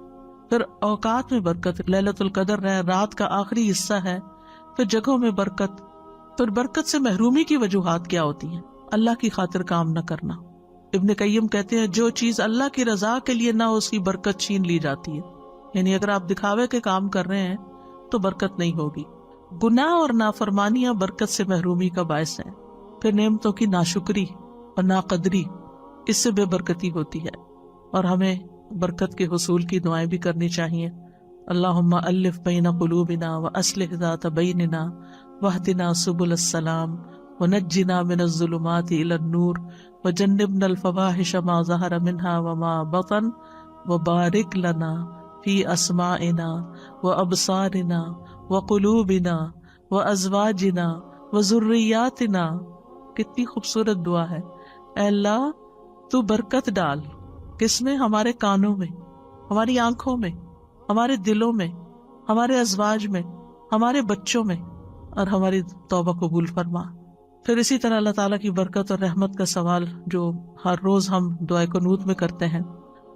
Speaker 1: پھر اوقات میں برکت، لیلۃ القدر ہے، رات کا آخری حصہ ہے۔ پھر جگہوں میں برکت۔ پھر برکت سے محرومی کی وجوہات کیا ہوتی ہیں؟ اللہ کی خاطر کام نہ کرنا۔ ابن قیم کہتے ہیں جو چیز اللہ کی رضا کے لیے نہ ہو اس کی برکت چھین لی جاتی ہے، یعنی اگر آپ دکھاوے کے کام کر رہے ہیں تو برکت نہیں ہوگی۔ گناہ اور نافرمانیاں برکت سے محرومی کا باعث ہیں۔ پھر نعمتوں کی ناشکری اور ناقدری، اس سے بے برکتی ہوتی ہے، اور ہمیں برکت کے حصول کی دعائیں بھی کرنی چاہیے۔ اللہم الف بین قلوبنا واصلح ذات بیننا واہدنا سبل السلام ونجنا من الظلمات الى النور وجنبنا الفواحش ما ظہر منها وما بطن وبارک لنا فی اسماعنا وابصارنا وقلوبنا وازواجنا وذریاتنا۔ کتنی خوبصورت دعا ہے۔ اے اللہ تو برکت ڈال، کس میں؟ ہمارے کانوں میں، ہماری آنکھوں میں، ہمارے دلوں میں، ہمارے ازواج میں، ہمارے بچوں میں، اور ہماری توبہ قبول فرما۔ پھر اسی طرح اللہ تعالیٰ کی برکت اور رحمت کا سوال جو ہر روز ہم دعائے قنوت میں کرتے ہیں۔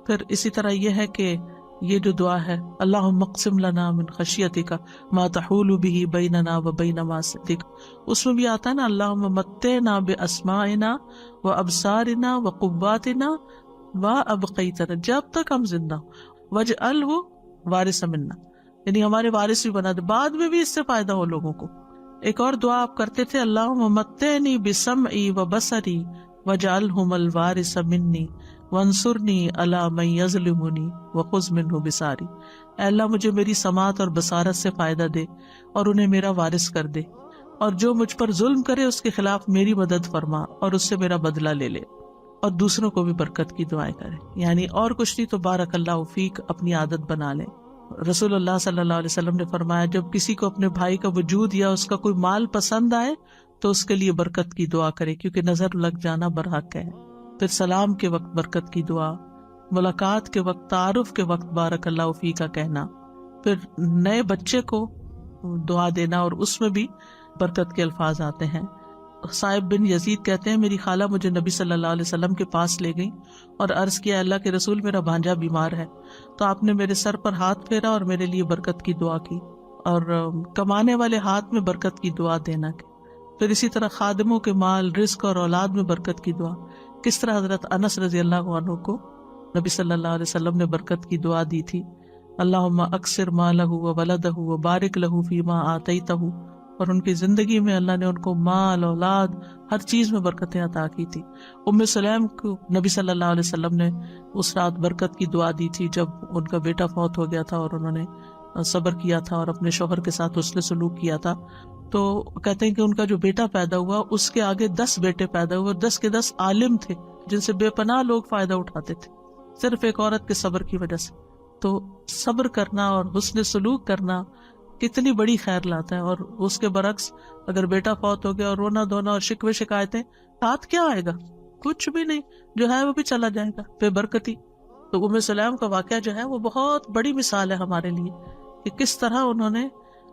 Speaker 1: پھر اسی طرح یہ ہے کہ یہ جو دعا ہے، اللہم اقسم لنا من خشیتک ما تحول به بیننا وبین معصیتک، اس میں بھی آتا ہے نا اللہم متعنا باسماعنا وابصارنا وقواتنا وابقیتنا، جب تک ہم زندہ ہوں، واجعلہ وارث منا، یعنی ہمارے وارث بھی بنا دے، بعد میں بھی اس سے فائدہ ہو لوگوں کو۔ ایک اور دعا آپ کرتے تھے، اللہم متعنی بسمعی وبصری واجعلہم الوارث منی وانصرنی علی من یظلمنی وخذ منہ بصاری، اے اللہ مجھے میری سماعت اور بصارت سے فائدہ دے اور انہیں میرا وارث کر دے، اور جو مجھ پر ظلم کرے اس کے خلاف میری مدد فرما اور اس سے میرا بدلہ لے لے، اور دوسروں کو بھی برکت کی دعائیں کرے۔ یعنی اور کچھ نہیں تو بارک اللہ فیک اپنی عادت بنا لے۔ رسول اللہ صلی اللہ علیہ وسلم نے فرمایا، جب کسی کو اپنے بھائی کا وجود یا اس کا کوئی مال پسند آئے تو اس کے لیے برکت کی دعا کرے، کیونکہ نظر لگ جانا برحق ہے۔ پھر سلام کے وقت برکت کی دعا، ملاقات کے وقت، تعارف کے وقت بارک اللہ فیک کا کہنا، پھر نئے بچے کو دعا دینا اور اس میں بھی برکت کے الفاظ آتے ہیں۔ صائب بن یزید کہتے ہیں، میری خالہ مجھے نبی صلی اللہ علیہ وسلم کے پاس لے گئی اور عرض کیا، اللہ کے رسول میرا بھانجا بیمار ہے، تو آپ نے میرے سر پر ہاتھ پھیرا اور میرے لیے برکت کی دعا کی، اور کمانے والے ہاتھ میں برکت کی دعا دینا۔ پھر اسی طرح خادموں کے مال، رزق اور اولاد میں برکت کی دعا، کس طرح حضرت انس رضی اللہ عنہ کو نبی صلی اللہ علیہ وسلم نے برکت کی دعا دی تھی، اللہم اکثر مالہ وولدہ وبارک لہ فیما آتیتہ، اور ان کی زندگی میں اللہ نے ان کو مال، اولاد، ہر چیز میں برکتیں عطا کی تھی۔ ام سلیم کو نبی صلی اللہ علیہ وسلم نے اس رات برکت کی دعا دی تھی جب ان کا بیٹا فوت ہو گیا تھا اور انہوں نے صبر کیا تھا اور اپنے شوہر کے ساتھ حسن سلوک کیا تھا، تو کہتے ہیں کہ ان کا جو بیٹا پیدا ہوا اس کے آگے 10 بیٹے پیدا ہوئے، 10 کے 10 عالم تھے جن سے بے پناہ لوگ فائدہ اٹھاتے تھے، صرف ایک عورت کے صبر کی وجہ سے۔ تو صبر کرنا اور حسن سلوک کرنا کتنی بڑی خیر لاتا ہے، اور اس کے برعکس اگر بیٹا فوت ہو گیا اور رونا دھونا اور شکوے شکایتیں، ساتھ کیا آئے گا؟ کچھ بھی نہیں، جو ہے وہ بھی چلا جائے گا بے برکتی۔ تو ام سلیم کا واقعہ جو ہے وہ بہت بڑی مثال ہے ہمارے لیے کہ کس طرح انہوں نے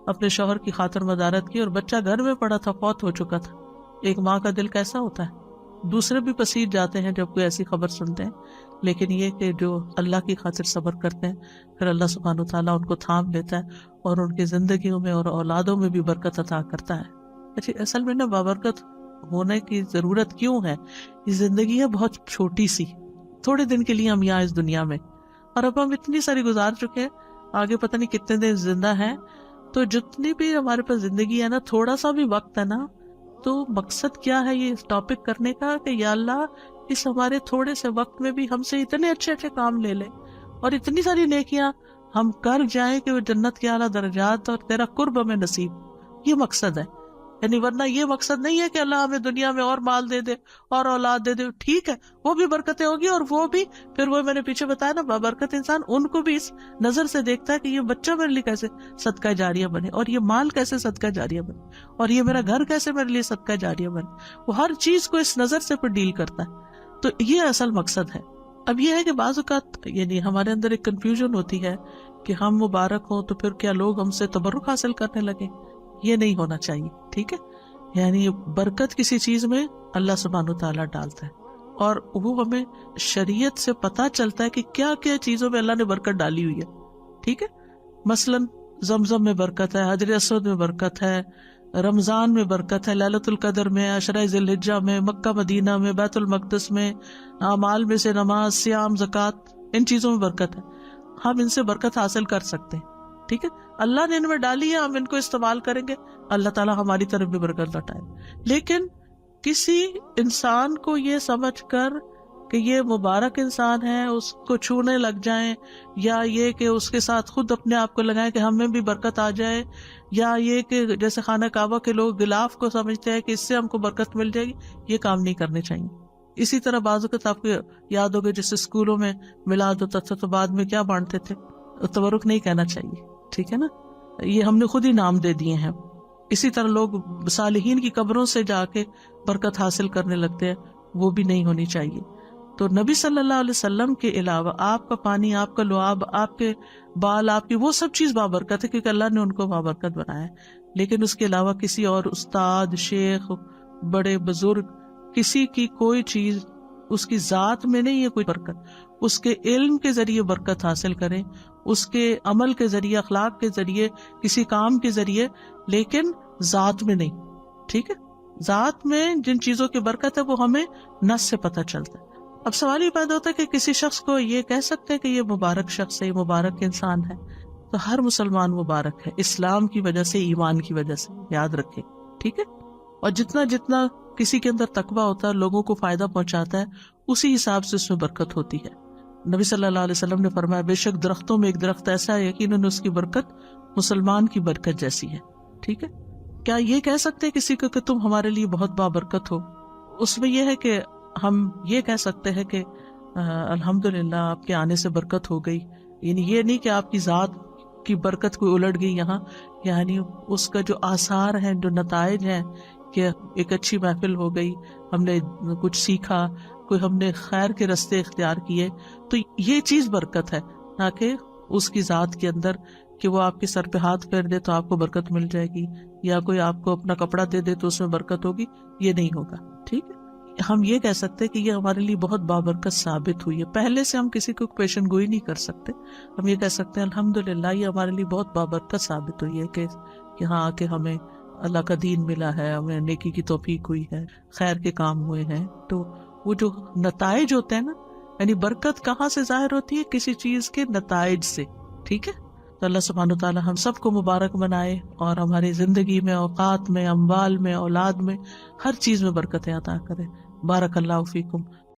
Speaker 1: اپنے شوہر کی خاطر مدارت کی، اور بچہ گھر میں پڑا تھا، فوت ہو چکا تھا۔ ایک ماں کا دل کیسا ہوتا ہے، دوسرے بھی پسیج جاتے ہیں جب کوئی ایسی خبر سنتے ہیں، لیکن یہ کہ جو اللہ کی خاطر صبر کرتے ہیں، پھر اللہ سبحانہ وتعالیٰ ان کو تھام لیتا ہے اور ان کی زندگیوں میں اور اولادوں میں بھی برکت عطا کرتا ہے۔ اچھا، اصل میں نا بابرکت ہونے کی ضرورت کیوں ہے؟ یہ زندگی ہے بہت چھوٹی سی، تھوڑے دن کے لیے ہم یہاں اس دنیا میں، اور اب ہم اتنی ساری گزار چکے ہیں، آگے پتہ نہیں کتنے دن زندہ ہیں۔ تو جتنی بھی ہمارے پاس زندگی ہے نا، تھوڑا سا بھی وقت ہے نا، تو مقصد کیا ہے یہ ٹاپک کرنے کا کہ یا اللہ اس ہمارے تھوڑے سے وقت میں بھی ہم سے اتنے اچھے اچھے کام لے لے اور اتنی ساری نیکیاں ہم کر جائیں کہ وہ جنت کے اعلیٰ درجات اور تیرا قرب ہمیں نصیب۔ یہ مقصد ہے، یعنی ورنہ یہ مقصد نہیں ہے کہ اللہ ہمیں دنیا میں اور مال دے دے اور اولاد دے دے، ٹھیک ہے وہ بھی برکتیں ہوگی، اور وہ بھی پھر وہ میں نے پیچھے بتایا نا، بابرکت انسان ان کو بھی اس نظر سے دیکھتا ہے کہ یہ بچہ میرے لیے کیسے صدقہ جاریہ بنے، اور یہ مال کیسے صدقہ جاریہ بنے، اور یہ میرا گھر کیسے میرے لیے صدقہ جاریہ بنے، وہ ہر چیز کو اس نظر سے پھر ڈیل کرتا ہے۔ تو یہ اصل مقصد ہے۔ اب یہ ہے کہ بعض اوقات یعنی ہمارے اندر ایک کنفیوژن ہوتی ہے کہ ہم مبارک ہوں تو پھر کیا لوگ ہم سے تبرک حاصل کرنے لگے؟ یہ نہیں ہونا چاہیے، ٹھیک ہے؟ یعنی برکت کسی چیز میں اللہ سبحانہ وتعالیٰ ڈالتا ہے، اور وہ ہمیں شریعت سے پتہ چلتا ہے کہ کیا کیا چیزوں میں اللہ نے برکت ڈالی ہوئی ہے، ٹھیک ہے؟ مثلاً زمزم میں برکت ہے، حجر اسود میں برکت ہے، رمضان میں برکت ہے، لیلۃ القدر میں، عشرہ ذی الحجہ میں، مکہ مدینہ میں، بیت المقدس میں، اعمال میں سے نماز، سیام، زکوٰۃ، ان چیزوں میں برکت ہے، ہم ان سے برکت حاصل کر سکتے ہیں، ٹھیک ہے؟ اللہ نے ان میں ڈالی ہے، ہم ان کو استعمال کریں گے، اللہ تعالیٰ ہماری طرف بھی برکت لوٹائے۔ لیکن کسی انسان کو یہ سمجھ کر کہ یہ مبارک انسان ہے اس کو چھونے لگ جائیں، یا یہ کہ اس کے ساتھ خود اپنے آپ کو لگائیں کہ ہمیں بھی برکت آ جائے، یا یہ کہ جیسے خانہ کعبہ کے لوگ غلاف کو سمجھتے ہیں کہ اس سے ہم کو برکت مل جائے گی، یہ کام نہیں کرنے چاہیے۔ اسی طرح بعض اوقات آپ کو یاد ہوگا جیسے اسکولوں میں میلاد ہوتا تھا تو بعد میں کیا بانٹتے تھے؟ تبرک نہیں کہنا چاہیے، ٹھیک ہے نا؟ یہ ہم نے خود ہی نام دے دیے ہیں۔ اسی طرح لوگ صالحین کی قبروں سے جا کے برکت حاصل کرنے لگتے ہیں، وہ بھی نہیں ہونی چاہیے۔ تو نبی صلی اللہ علیہ وسلم کے علاوہ آپ کا پانی، آپ کا لعاب، آپ کے بال، آپ کی وہ سب چیز بابرکت ہے کیونکہ اللہ نے ان کو بابرکت بنایا ہے. لیکن اس کے علاوہ کسی اور استاد، شیخ، بڑے بزرگ، کسی کی کوئی چیز اس کی ذات میں نہیں ہے کوئی برکت. اس کے علم کے ذریعے برکت حاصل کریں، اس کے عمل کے ذریعے، اخلاق کے ذریعے، کسی کام کے ذریعے، لیکن ذات میں نہیں. ٹھیک ہے، ذات میں جن چیزوں کی برکت ہے وہ ہمیں نص سے پتہ چلتا ہے. اب سوال یہ پیدا ہوتا ہے کہ کسی شخص کو یہ کہہ سکتے ہیں کہ یہ مبارک شخص ہے، یہ مبارک انسان ہے. تو ہر مسلمان مبارک ہے، اسلام کی وجہ سے، ایمان کی وجہ سے، یاد رکھیں. ٹھیک ہے، اور جتنا جتنا کسی کے اندر تقویٰ ہوتا ہے، لوگوں کو فائدہ پہنچاتا ہے، اسی حساب سے اس میں برکت ہوتی ہے. نبی صلی اللہ علیہ وسلم نے فرمایا بے شک درختوں میں ایک درخت ایسا ہے یقیناً اس کی برکت مسلمان کی برکت جیسی ہے. ٹھیک ہے، کیا یہ کہہ سکتے ہیں کسی کو کہ تم ہمارے لیے بہت بابرکت ہو؟ اس میں یہ ہے کہ ہم یہ کہہ سکتے ہیں کہ الحمدللہ آپ کے آنے سے برکت ہو گئی. یعنی یہ نہیں کہ آپ کی ذات کی برکت کوئی الٹ گئی یہاں، یعنی اس کا جو آثار ہیں، جو نتائج ہیں کہ ایک اچھی محفل ہو گئی، ہم نے کچھ سیکھا، کوئی ہم نے خیر کے رستے اختیار کیے، تو یہ چیز برکت ہے. نہ کہ اس کی ذات کے اندر کہ وہ آپ کے سر پہ ہاتھ پھیر دے تو آپ کو برکت مل جائے گی، یا کوئی آپ کو اپنا کپڑا دے دے تو اس میں برکت ہوگی. یہ نہیں ہوگا. ٹھیک ہے، ہم یہ کہہ سکتے کہ یہ ہمارے لیے بہت بابرکت ثابت ہوئی ہے. پہلے سے ہم کسی کو پیشن گوئی نہیں کر سکتے، ہم یہ کہہ سکتے ہیں الحمدللہ یہ ہمارے لیے بہت بابرکت ثابت ہوئی ہے کہ یہاں آ کے ہمیں اللہ کا دین ملا ہے، ہمیں نیکی کی توفیق ہوئی ہے، خیر کے کام ہوئے ہیں. تو وہ جو نتائج ہوتے ہیں نا، یعنی برکت کہاں سے ظاہر ہوتی ہے؟ کسی چیز کے نتائج سے. ٹھیک ہے، تو اللہ سبحانہ وتعالی ہم سب کو مبارک بنائے اور ہماری زندگی میں، اوقات میں، اموال میں، اولاد میں، ہر چیز میں برکتیں عطا کرے. بارک اللہ فیکم.